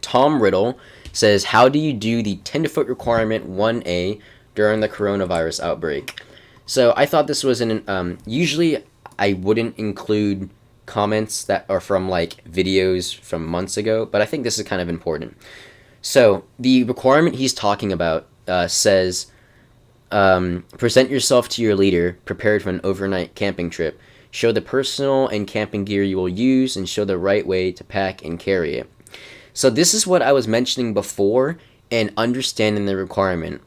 Tom Riddle says, how do you do the Tenderfoot requirement 1A during the coronavirus outbreak? So I thought this was usually I wouldn't include comments that are from like videos from months ago, but I think this is kind of important. So the requirement he's talking about says, present yourself to your leader, prepared for an overnight camping trip. Show the personal and camping gear you will use, and show the right way to pack and carry it. So this is what I was mentioning before and understanding the requirement.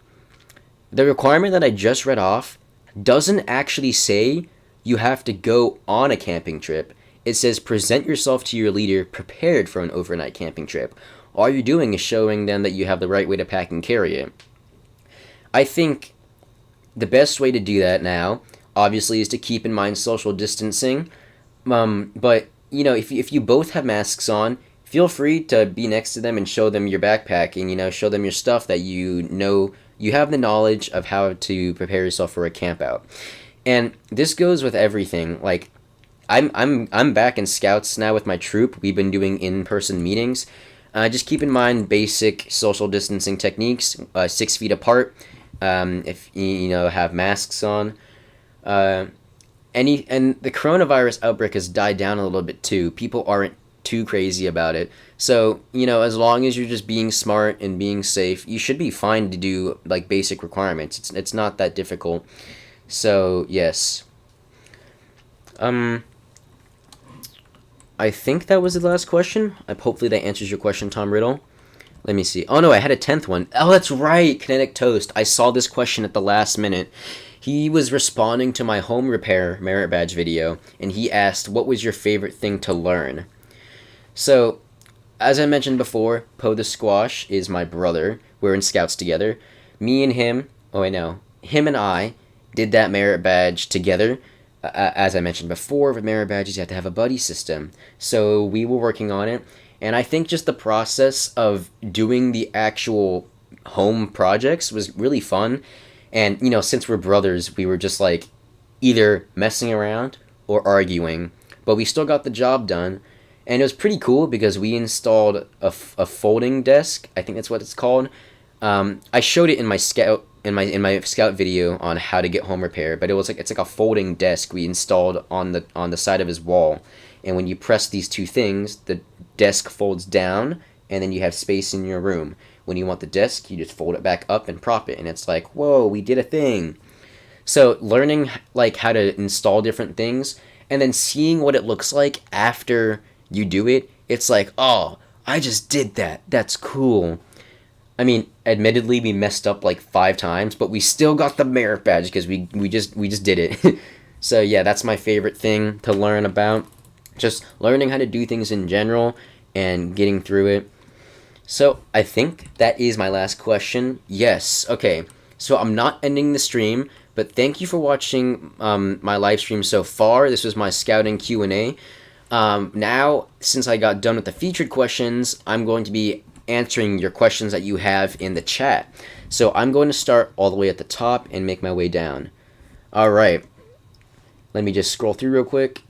The requirement that I just read off doesn't actually say you have to go on a camping trip. It says present yourself to your leader prepared for an overnight camping trip. All you're doing is showing them that you have the right way to pack and carry it. I think the best way to do that now, obviously, is to keep in mind social distancing. But, you know, if you both have masks on, feel free to be next to them and show them your backpack and, you know, show them your stuff that you know you have the knowledge of how to prepare yourself for a camp out. And this goes with everything. Like, I'm back in Scouts now with my troop. We've been doing in-person meetings. Just keep in mind basic social distancing techniques, 6 feet apart, if you know, have masks on. And the coronavirus outbreak has died down a little bit too. People aren't too crazy about it. So, you know, as long as you're just being smart and being safe, you should be fine to do like basic requirements. It's not that difficult. So, yes. I think that was the last question. Hopefully that answers your question, Tom Riddle. Let me see. Oh no, I had a 10th one. Oh, that's right, Kinetic Toast. I saw this question at the last minute. He was responding to my home repair merit badge video, and he asked, what was your favorite thing to learn? So, as I mentioned before, Poe the Squash is my brother. We're in Scouts together. Me and him, him and I did that merit badge together. As I mentioned before, with merit badges, you have to have a buddy system. So we were working on it, and I think just the process of doing the actual home projects was really fun. And, you know, since we're brothers, we were just like either messing around or arguing, but we still got the job done. And it was pretty cool because we installed a folding desk. I think that's what it's called. I showed it in my scout video on how to get home repair, but it's like a folding desk we installed on the side of his wall. And when you press these two things, the desk folds down, and then you have space in your room. When you want the desk, you just fold it back up and prop it, and it's like, whoa, we did a thing. So learning like how to install different things, and then seeing what it looks like after you do it, it's like, oh, I just did that. That's cool. I mean, admittedly, we messed up like 5 times, but we still got the merit badge because we just did it. So yeah, that's my favorite thing to learn about. Just learning how to do things in general and getting through it. So I think that is my last question. Yes. Okay. So I'm not ending the stream, but thank you for watching my live stream so far. This was my scouting Q&A. Now, since I got done with the featured questions, I'm going to be answering your questions that you have in the chat. So I'm going to start all the way at the top and make my way down. All right. Let me just scroll through real quick.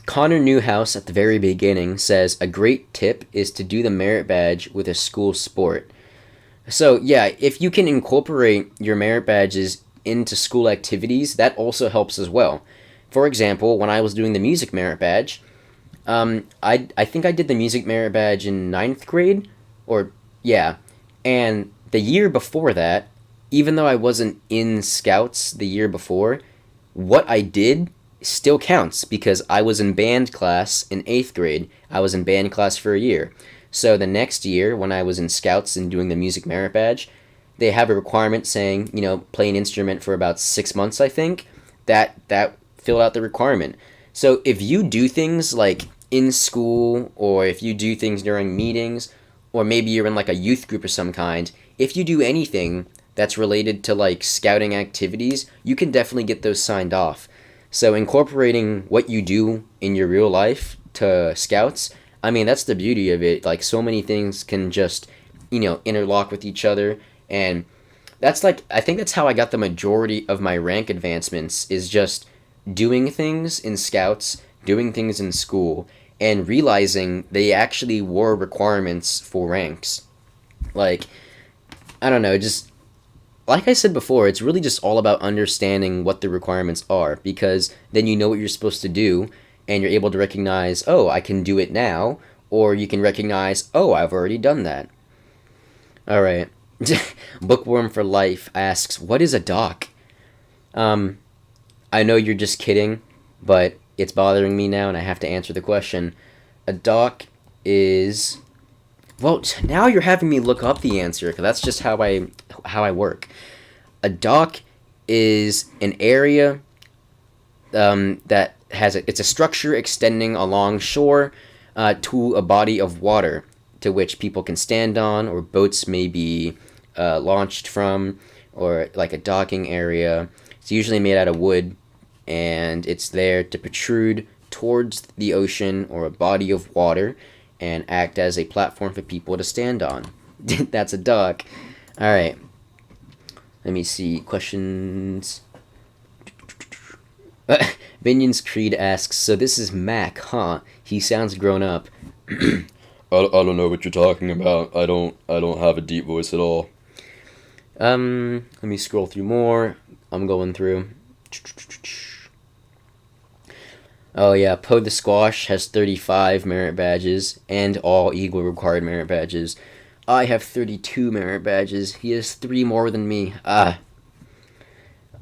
Connor Neuhaus at the very beginning says a great tip is to do the merit badge with a school sport. So yeah, if you can incorporate your merit badges into school activities, that also helps as well. For example, when I was doing the music merit badge, I think I did the music merit badge in ninth grade, or yeah, and the year before that, even though I wasn't in Scouts the year before, what I did still counts because I was in band class in 8th grade. I was in band class for a year. So the next year, when I was in Scouts and doing the music merit badge, they have a requirement saying, play an instrument for about 6 months, I think. That filled out the requirement. So if you do things like in school, or if you do things during meetings, or maybe you're in like a youth group of some kind, if you do anything that's related to like scouting activities, you can definitely get those signed off. So incorporating what you do in your real life to Scouts, I mean, that's the beauty of it. Like, so many things can just, interlock with each other. And that's like, I think that's how I got the majority of my rank advancements, is just doing things in Scouts, doing things in school, and realizing they actually were requirements for ranks. Like, I don't know, just like I said before, it's really just all about understanding what the requirements are, because then you know what you're supposed to do, and you're able to recognize, oh, I can do it now, or you can recognize, oh, I've already done that. All right. Bookworm for Life asks, what is a doc? I know you're just kidding, but it's bothering me now, and I have to answer the question. A doc is... Well, now you're having me look up the answer, because that's just how I work. A dock is an area that it's a structure extending along shore to a body of water to which people can stand on, or boats may be launched from, or like a docking area. It's usually made out of wood, and it's there to protrude towards the ocean or a body of water and act as a platform for people to stand on. That's a dock. All right. Let me see. Questions. Binion's Creed asks, so this is Mac, huh? He sounds grown up. I don't know what you're talking about. I don't have a deep voice at all. Let me scroll through more. I'm going through. Oh yeah, Poe the Squash has 35 merit badges, and all Eagle required merit badges. I have 32 merit badges. He has 3 more than me. Oh,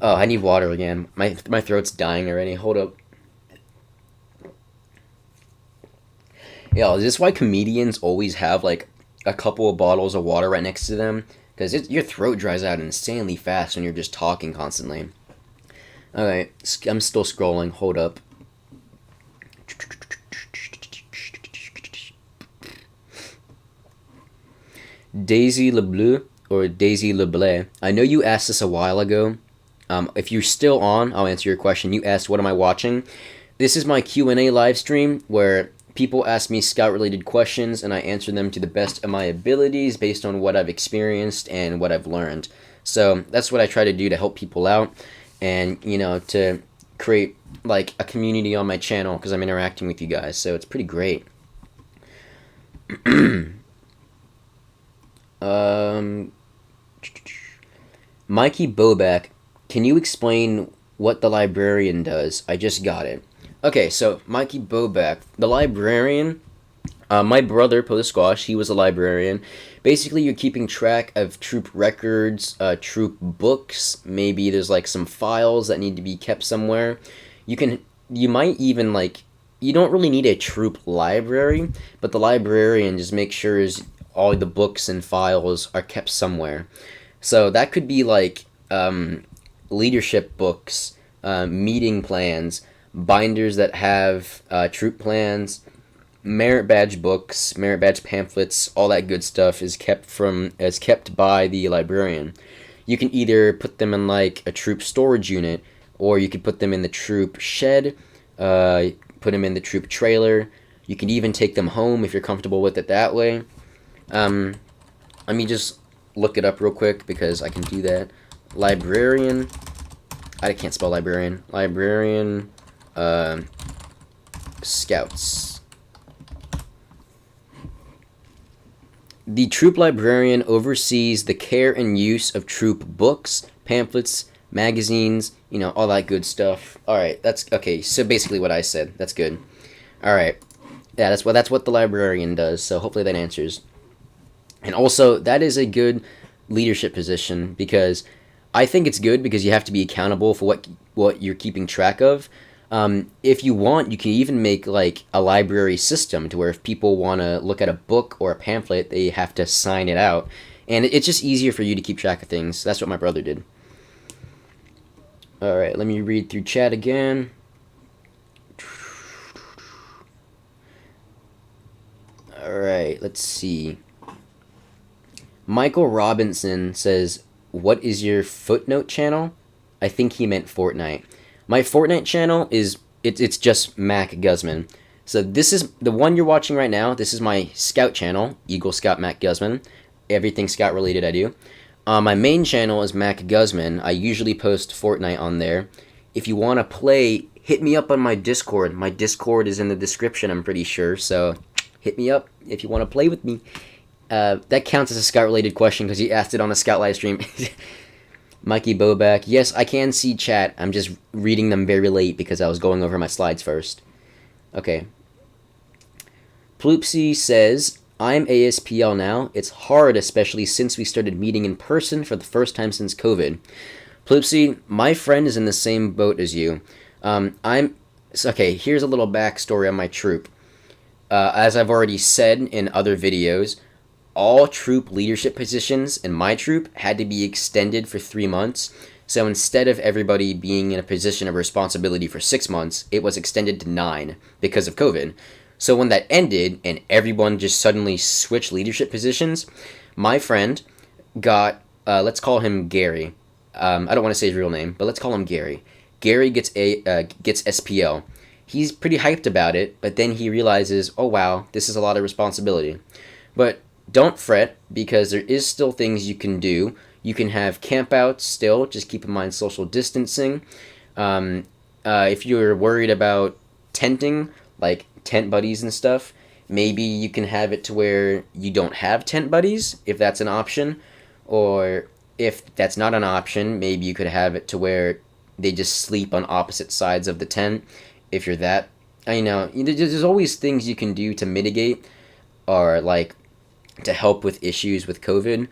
I need water again. My throat's dying already. Hold up. Yeah, is this why comedians always have like a couple of bottles of water right next to them? Because your throat dries out insanely fast when you're just talking constantly. Alright, I'm still scrolling. Hold up. Daisy LeBleu, or Daisy LeBlay. I know you asked this a while ago. If you're still on, I'll answer your question. You asked, what am I watching? This is my Q&A live stream where people ask me Scout-related questions, and I answer them to the best of my abilities based on what I've experienced and what I've learned. So that's what I try to do to help people out, and, to create, like, a community on my channel, because I'm interacting with you guys, so it's pretty great. Mikey Boback, can you explain what the librarian does? I just got it. Okay, so Mikey Boback, the librarian, my brother, Poe the Squash, he was a librarian. Basically, you're keeping track of troop records, troop books, maybe there's like some files that need to be kept somewhere. You might even you don't really need a troop library, but the librarian just makes sure all the books and files are kept somewhere. So that could be like leadership books, meeting plans, binders that have troop plans, merit badge books, merit badge pamphlets, all that good stuff is kept by the librarian. You can either put them in like a troop storage unit, or you could put them in the troop shed, put them in the troop trailer. You can even take them home if you're comfortable with it that way. Let me just look it up real quick because I can do that. librarian. I can't spell librarian. Librarian, Scouts. The troop librarian oversees the care and use of troop books, pamphlets, magazines, you know, all that good stuff. All right, that's okay. So basically, what I said. That's good. All right, yeah, that's what the librarian does. So hopefully that answers. And also, that is a good leadership position because I think it's good because you have to be accountable for what you're keeping track of. If you want, you can even make like a library system to where if people want to look at a book or a pamphlet, they have to sign it out. And it's just easier for you to keep track of things. That's what my brother did. All right, let me read through chat again. All right, let's see. Michael Robinson says, "What is your footnote channel?" I think he meant Fortnite. My Fortnite channel is it's just macguzman. So this is the one you're watching right now. This is my Scout channel, eaglescout macguzman. Everything Scout related I do. My main channel is macguzman. I usually post Fortnite on there. If you want to play, hit me up on my Discord. My Discord is in the description, I'm pretty sure. So hit me up if you want to play with me. That counts as a Scout related question because you asked it on a Scout live stream. Mikey Boback. Yes, I can see chat. I'm just reading them very late because I was going over my slides first. Okay. Ploopsy says, "I'm ASPL now. It's hard, especially since we started meeting in person for the first time since COVID." Ploopsy, my friend is in the same boat as you. Okay, here's a little backstory on my troop. As I've already said in other videos, all troop leadership positions in my troop had to be extended for 3 months. So instead of everybody being in a position of responsibility for 6 months, it was extended to 9 because of COVID. So when that ended and everyone just suddenly switched leadership positions, my friend got, let's call him Gary. I don't want to say his real name, but let's call him Gary. Gary gets SPL. He's pretty hyped about it, but then he realizes, oh wow, this is a lot of responsibility. But don't fret, because there is still things you can do. You can have campouts still, just keep in mind social distancing. If you're worried about tenting, like tent buddies and stuff, maybe you can have it to where you don't have tent buddies, if that's an option. Or if that's not an option, maybe you could have it to where they just sleep on opposite sides of the tent, if you're that. I know, there's always things you can do to mitigate, or like to help with issues with COVID.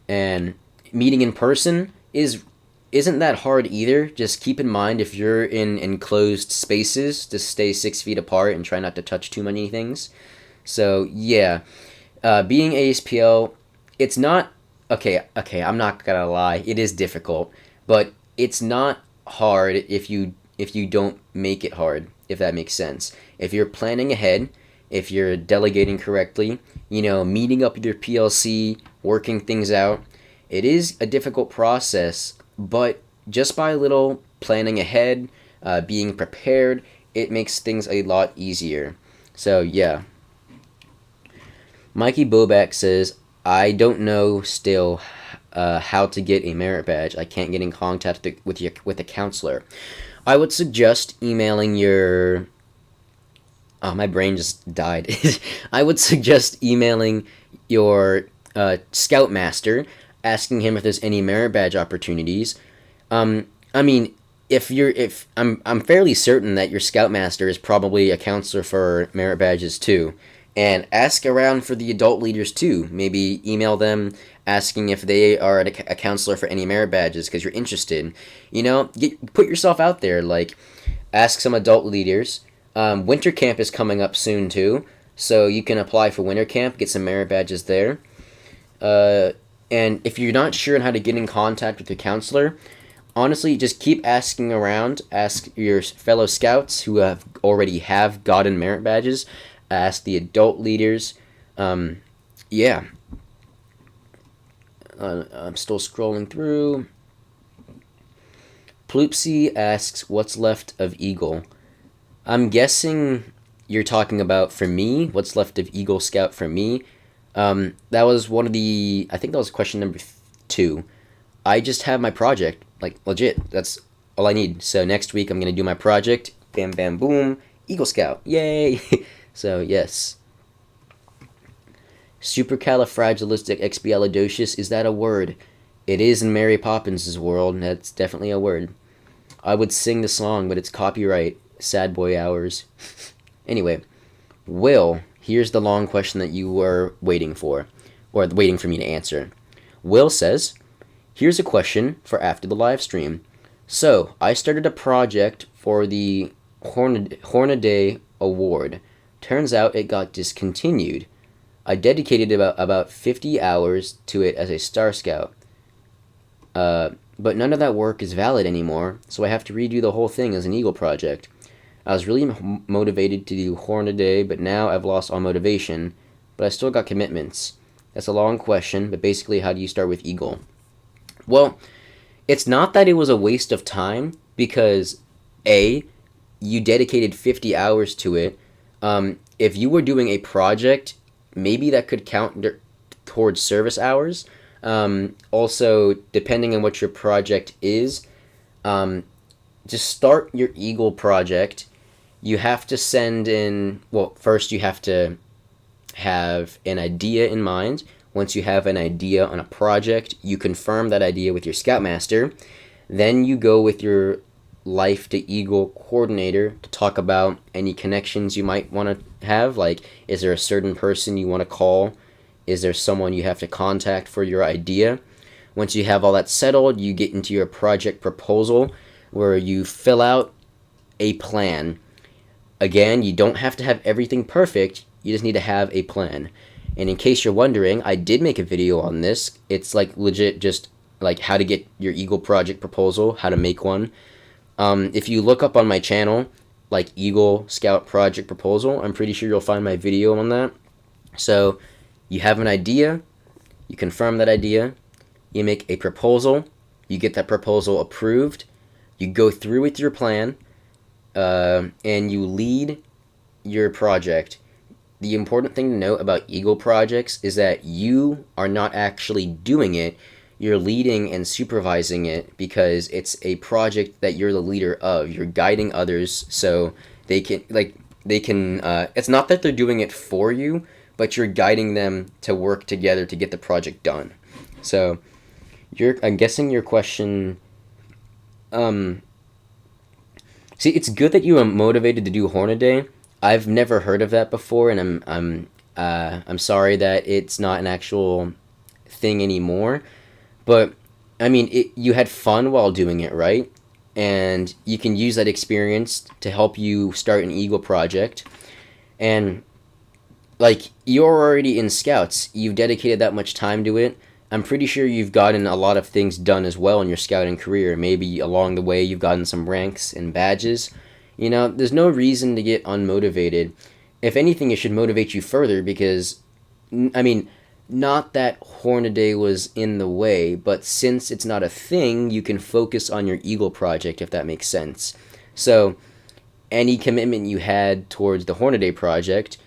And meeting in person isn't that hard either. Just keep in mind, if you're in enclosed spaces, to stay 6 feet apart and try not to touch too many things. So yeah, being ASPL, it's not okay. I'm not gonna lie, it is difficult, but it's not hard if you don't make it hard, if that makes sense. If you're planning ahead, if you're delegating correctly, meeting up with your PLC, working things out, it is a difficult process, but just by a little planning ahead, being prepared, it makes things a lot easier. So yeah. Mikey Boback says, "I don't know still how to get a merit badge. I can't get in contact with a counselor." I would suggest emailing your... Oh, my brain just died. I would suggest emailing your Scoutmaster, asking him if there's any merit badge opportunities. I'm fairly certain that your Scoutmaster is probably a counselor for merit badges too. And ask around for the adult leaders too. Maybe email them asking if they are a counselor for any merit badges because you're interested. Put yourself out there. Like, ask some adult leaders. Winter camp is coming up soon too, so you can apply for winter camp, get some merit badges there. And if you're not sure on how to get in contact with your counselor, honestly, just keep asking around. Ask your fellow scouts who already have gotten merit badges. Ask the adult leaders. Yeah. I'm still scrolling through. Ploopsy asks, "What's left of Eagle?" I'm guessing you're talking about, for me, what's left of Eagle Scout for me. That was one of the... I think that was question number 2. I just have my project, like, legit. That's all I need. So next week I'm going to do my project. Bam, bam, boom. Eagle Scout. Yay! So, yes. Supercalifragilisticexpialidocious, is that a word? It is in Mary Poppins' world, and that's definitely a word. I would sing the song, but it's copyright. Sad boy hours. Anyway, Will, here's the long question that you were waiting for, or waiting for me to answer. Will says, here's a question for after the live stream. So, I started a project for the Hornaday Award. Turns out it got discontinued. I dedicated about 50 hours to it as a Star Scout. But none of that work is valid anymore, so I have to redo the whole thing as an Eagle project. I was really motivated to do Hornaday, but now I've lost all motivation, but I still got commitments. That's a long question, but basically, how do you start with Eagle? Well, it's not that it was a waste of time, because A, you dedicated 50 hours to it. If you were doing a project, maybe that could count towards service hours. Also, depending on what your project is, to start your Eagle project, you have to send in, well, first you have to have an idea in mind. Once you have an idea on a project, you confirm that idea with your Scoutmaster. Then you go with your Life to Eagle coordinator to talk about any connections you might want to have. Like, is there a certain person you want to call? Is there someone you have to contact for your idea? Once you have all that settled, you get into your project proposal, where you fill out a plan. Again, you don't have to have everything perfect, you just need to have a plan. And in case you're wondering, I did make a video on this. It's like legit just like how to get your Eagle project proposal, how to make one. If you look up on my channel, like Eagle Scout project proposal, I'm pretty sure you'll find my video on that. So, you have an idea, you confirm that idea, you make a proposal, you get that proposal approved, you go through with your plan, and you lead your project. The important thing to note about Eagle projects is that you are not actually doing it, you're leading and supervising it, because it's a project that you're the leader of. You're guiding others so they can, it's not that they're doing it for you, but you're guiding them to work together to get the project done. So, I'm guessing your question, see, it's good that you are motivated to do Hornaday. I've never heard of that before, and I'm sorry that it's not an actual thing anymore. But I mean, you had fun while doing it, right? And you can use that experience to help you start an Eagle project. And like, you're already in Scouts. You've dedicated that much time to it. I'm pretty sure you've gotten a lot of things done as well in your scouting career. Maybe along the way you've gotten some ranks and badges. You know, there's no reason to get unmotivated. If anything, it should motivate you further because, I mean, not that Hornaday was in the way, but since it's not a thing, you can focus on your Eagle project, if that makes sense. So, any commitment you had towards the Hornaday project,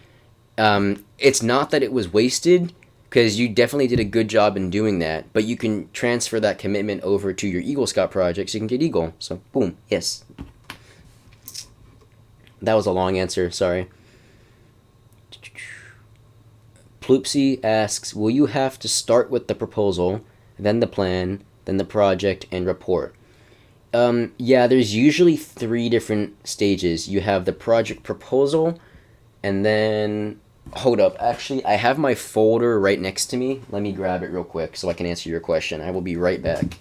it's not that it was wasted, because you definitely did a good job in doing that, but you can transfer that commitment over to your Eagle Scout project so you can get Eagle. So, boom, yes. That was a long answer, sorry. Ploopsy asks, will you have to start with the proposal, then the plan, then the project, and report? Yeah, there's usually 3 different stages. You have the project proposal, and then... Hold up, actually, I have my folder right next to me. Let me grab it real quick so I can answer your question. I will be right back.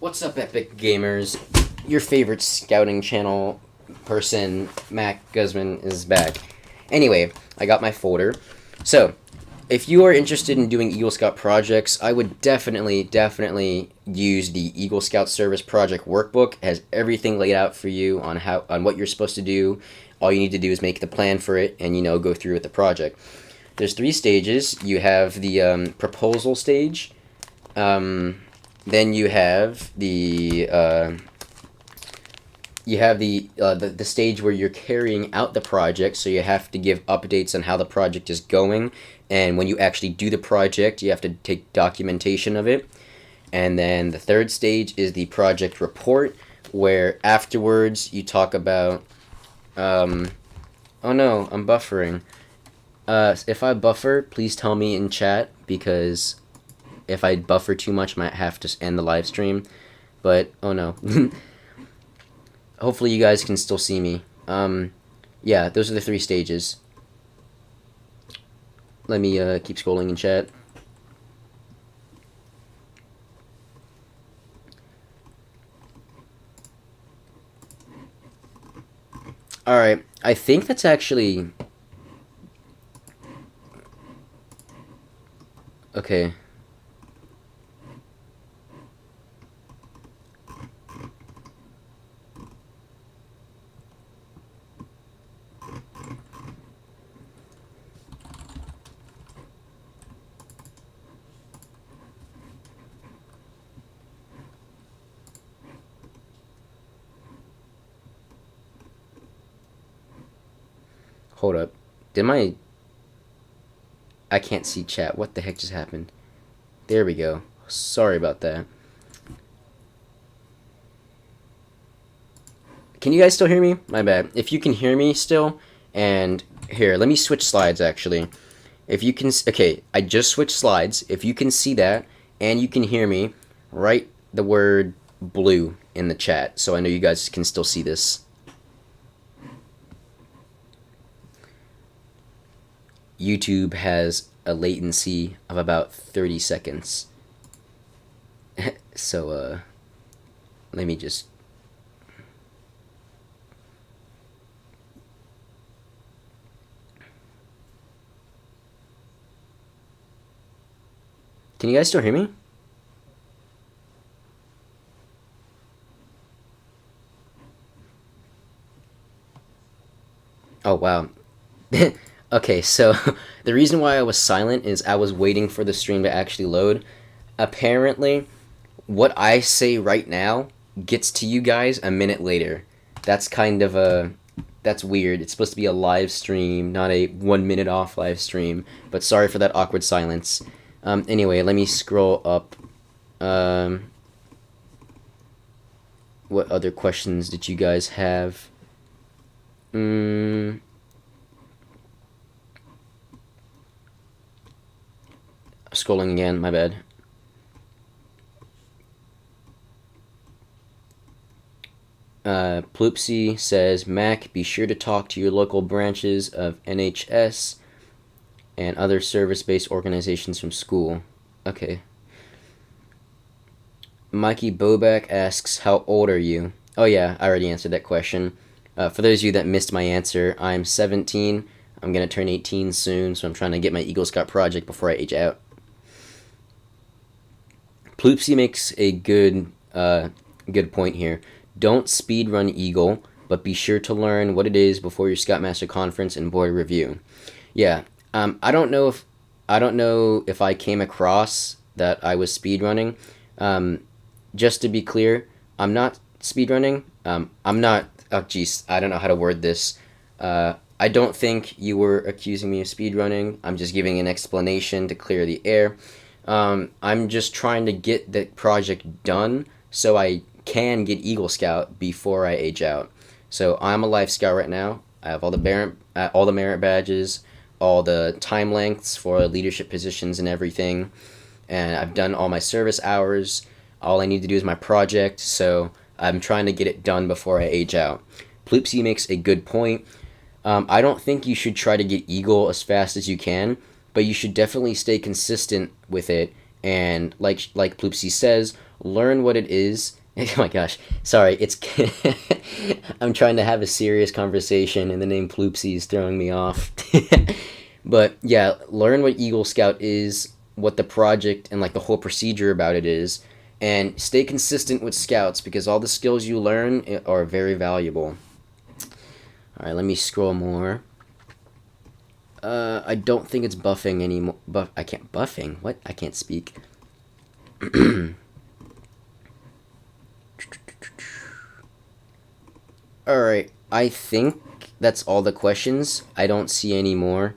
What's up, Epic Gamers? Your favorite scouting channel person, Mac Guzman, is back. Anyway, I got my folder. So, if you are interested in doing Eagle Scout projects, I would definitely use the Eagle Scout Service Project Workbook. It has everything laid out for you on what you're supposed to do. All you need to do is make the plan for it and, you know, go through with the project. There's 3 stages. You have the proposal stage. Then you have the stage where you're carrying out the project, so you have to give updates on how the project is going, and when you actually do the project, you have to take documentation of it. And then the 3rd stage is the project report, where afterwards you talk about, oh no, I'm buffering. If I buffer, please tell me in chat, because if I buffer too much, I might have to end the live stream. But, oh no. Hopefully you guys can still see me. Yeah, those are the 3 stages. Let me keep scrolling in chat. Alright, I think that's actually... Okay. Hold up. I can't see chat. What the heck just happened? There we go. Sorry about that. Can you guys still hear me? My bad. If you can hear me still, and here, let me switch slides actually. If you can, okay, I just switched slides. If you can see that, and you can hear me, write the word blue in the chat, so I know you guys can still see this. YouTube has a latency of about 30 seconds. So, let me just... Can you guys still hear me? Oh, wow. Okay, so the reason why I was silent is I was waiting for the stream to actually load. Apparently, what I say right now gets to you guys a minute later. That's kind of that's weird. It's supposed to be a live stream, not a 1 minute off live stream. But sorry for that awkward silence. Anyway, let me scroll up. What other questions did you guys have? Scrolling again, my bad. Ploopsy says, Mac, be sure to talk to your local branches of NHS and other service-based organizations from school. Okay. Mikey Boback asks, how old are you? Oh yeah, I already answered that question. For those of you that missed my answer, I'm 17. I'm going to turn 18 soon, so I'm trying to get my Eagle Scout project before I age out. Ploopsy makes a good point here. Don't speedrun Eagle, but be sure to learn what it is before your Scoutmaster Conference and board review. Yeah, I don't know if I came across that I was speedrunning. Just to be clear, I'm not speedrunning. I'm not. Oh, geez, I don't know how to word this. I don't think you were accusing me of speedrunning. I'm just giving an explanation to clear the air. I'm just trying to get the project done so I can get Eagle Scout before I age out. So I'm a Life Scout right now. I have all the merit badges, all the time lengths for leadership positions and everything, and I've done all my service hours. All I need to do is my project, so I'm trying to get it done before I age out. Ploopsy makes a good point. I don't think you should try to get Eagle as fast as you can, but you should definitely stay consistent with it, and like Ploopsy says, learn what it is. Oh my gosh, sorry, it's I'm trying to have a serious conversation and the name Ploopsy is throwing me off. But yeah, learn what Eagle Scout is, what the project and like the whole procedure about it is, and stay consistent with Scouts because all the skills you learn are very valuable. All right, let me scroll more. I don't think it's buffing anymore. I can't buffing. What? I can't speak. All right, I think that's all the questions. I don't see any more.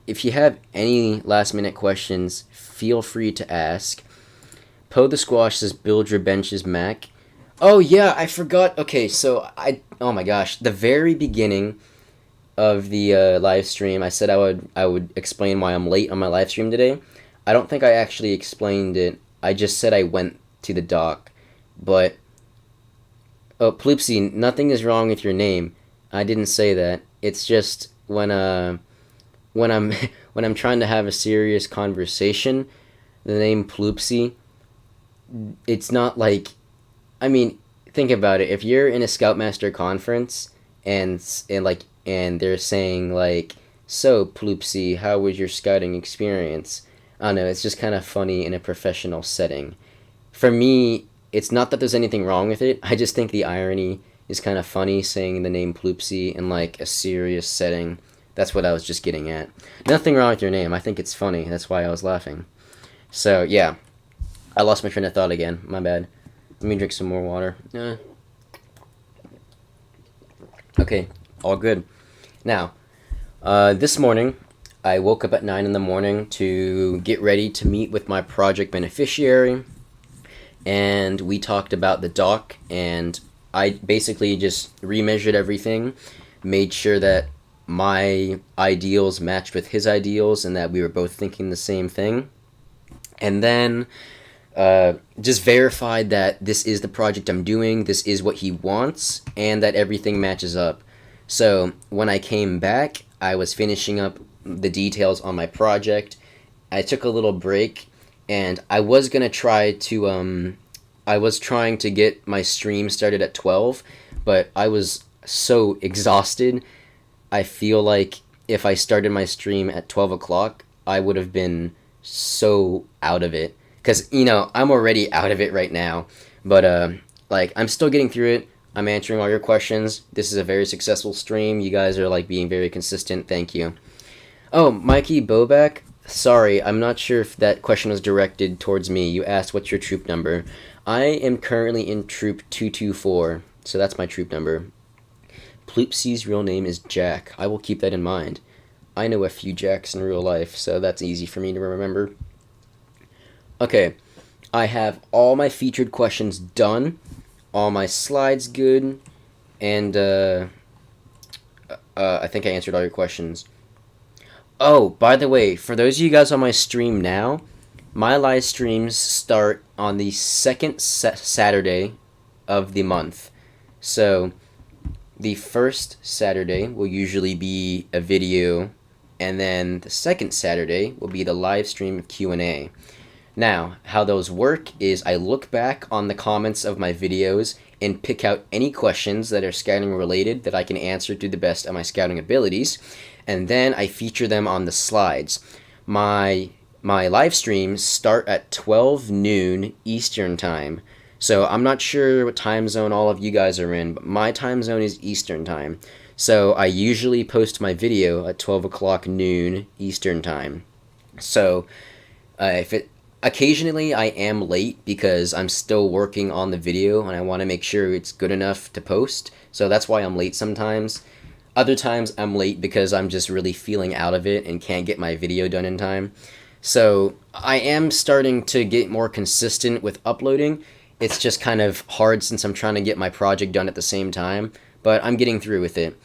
If you have any last minute questions, feel free to ask. Poe the Squash says, build your benches, Mac. Oh, yeah, I forgot. Okay, so oh my gosh, the very beginning of the live stream, I said I would explain why I'm late on my live stream today. I don't think I actually explained it. I just said I went to the dock. But, oh, Ploopsy, nothing is wrong with your name. I didn't say that. It's just when I'm when I'm trying to have a serious conversation, the name Ploopsy, it's not like, I mean, think about it. If you're in a Scoutmaster conference and they're saying like, so Ploopsy, how was your scouting experience? I don't know. It's just kind of funny in a professional setting. For me, it's not that there's anything wrong with it. I just think the irony is kind of funny saying the name Ploopsy in like a serious setting. That's what I was just getting at. Nothing wrong with your name. I think it's funny. That's why I was laughing. So, yeah. I lost my train of thought again. My bad. Let me drink some more water. Okay. All good. Now, this morning, I woke up at 9 in the morning to get ready to meet with my project beneficiary. And we talked about the dock. And I basically just remeasured everything. Made sure that my ideals matched with his ideals and that we were both thinking the same thing. And then just verified that this is the project I'm doing, this is what he wants, and that everything matches up. So when I came back, I was finishing up the details on my project. I took a little break, and I was going to try to, I was trying to get my stream started at 12, but I was so exhausted. I feel like if I started my stream at 12 o'clock, I would have been so out of it. Because, I'm already out of it right now. But, I'm still getting through it. I'm answering all your questions. This is a very successful stream. You guys are, being very consistent. Thank you. Oh, Mikey Boback. Sorry, I'm not sure if that question was directed towards me. You asked what's your troop number. I am currently in troop 224. So that's my troop number. Ploopsy's real name is Jack. I will keep that in mind. I know a few Jacks in real life, so that's easy for me to remember. Okay, I have all my featured questions done, all my slides good, and I think I answered all your questions. Oh, by the way, for those of you guys on my stream now, my live streams start on the second Saturday of the month. So the first Saturday will usually be a video, and then the second Saturday will be the live stream of Q&A. Now, how those work is I look back on the comments of my videos and pick out any questions that are scouting related that I can answer to the best of my scouting abilities, and then I feature them on the slides. My live streams start at 12 noon Eastern time. So I'm not sure what time zone all of you guys are in, but my time zone is Eastern time. So I usually post my video at 12 o'clock noon Eastern time. So occasionally I am late because I'm still working on the video and I want to make sure it's good enough to post. So that's why I'm late sometimes. Other times I'm late because I'm just really feeling out of it and can't get my video done in time. So I am starting to get more consistent with uploading. It's just kind of hard since I'm trying to get my project done at the same time, but I'm getting through with it.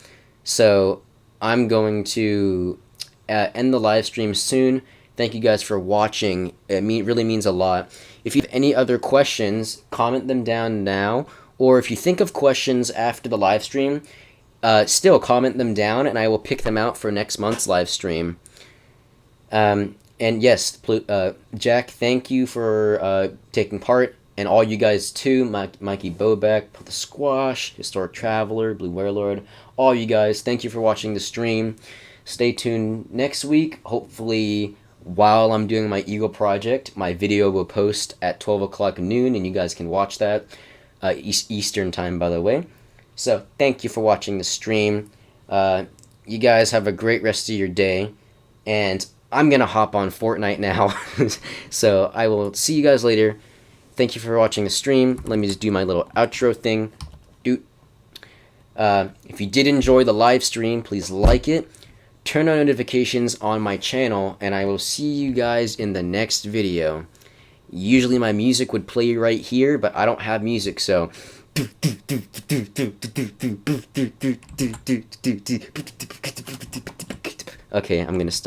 So I'm going to end the live stream soon. Thank you guys for watching. It really means a lot. If you have any other questions, comment them down now. Or if you think of questions after the live stream, still comment them down and I will pick them out for next month's live stream. And yes, Jack, thank you for taking part. And all you guys too, Mikey Boback, the Squash, Historic Traveler, Blue Warlord, all you guys, thank you for watching the stream. stay tuned next week. Hopefully, while I'm doing my Eagle project, my video will post at 12 o'clock noon, and you guys can watch that. Eastern time, by the way. So, thank you for watching the stream. You guys have a great rest of your day. And I'm going to hop on Fortnite now. So, I will see you guys later. Thank you for watching the stream. Let me just do my little outro thing. If you did enjoy the live stream, please like it. Turn on notifications on my channel, and I will see you guys in the next video. Usually my music would play right here, but I don't have music, so... Okay, I'm gonna stop.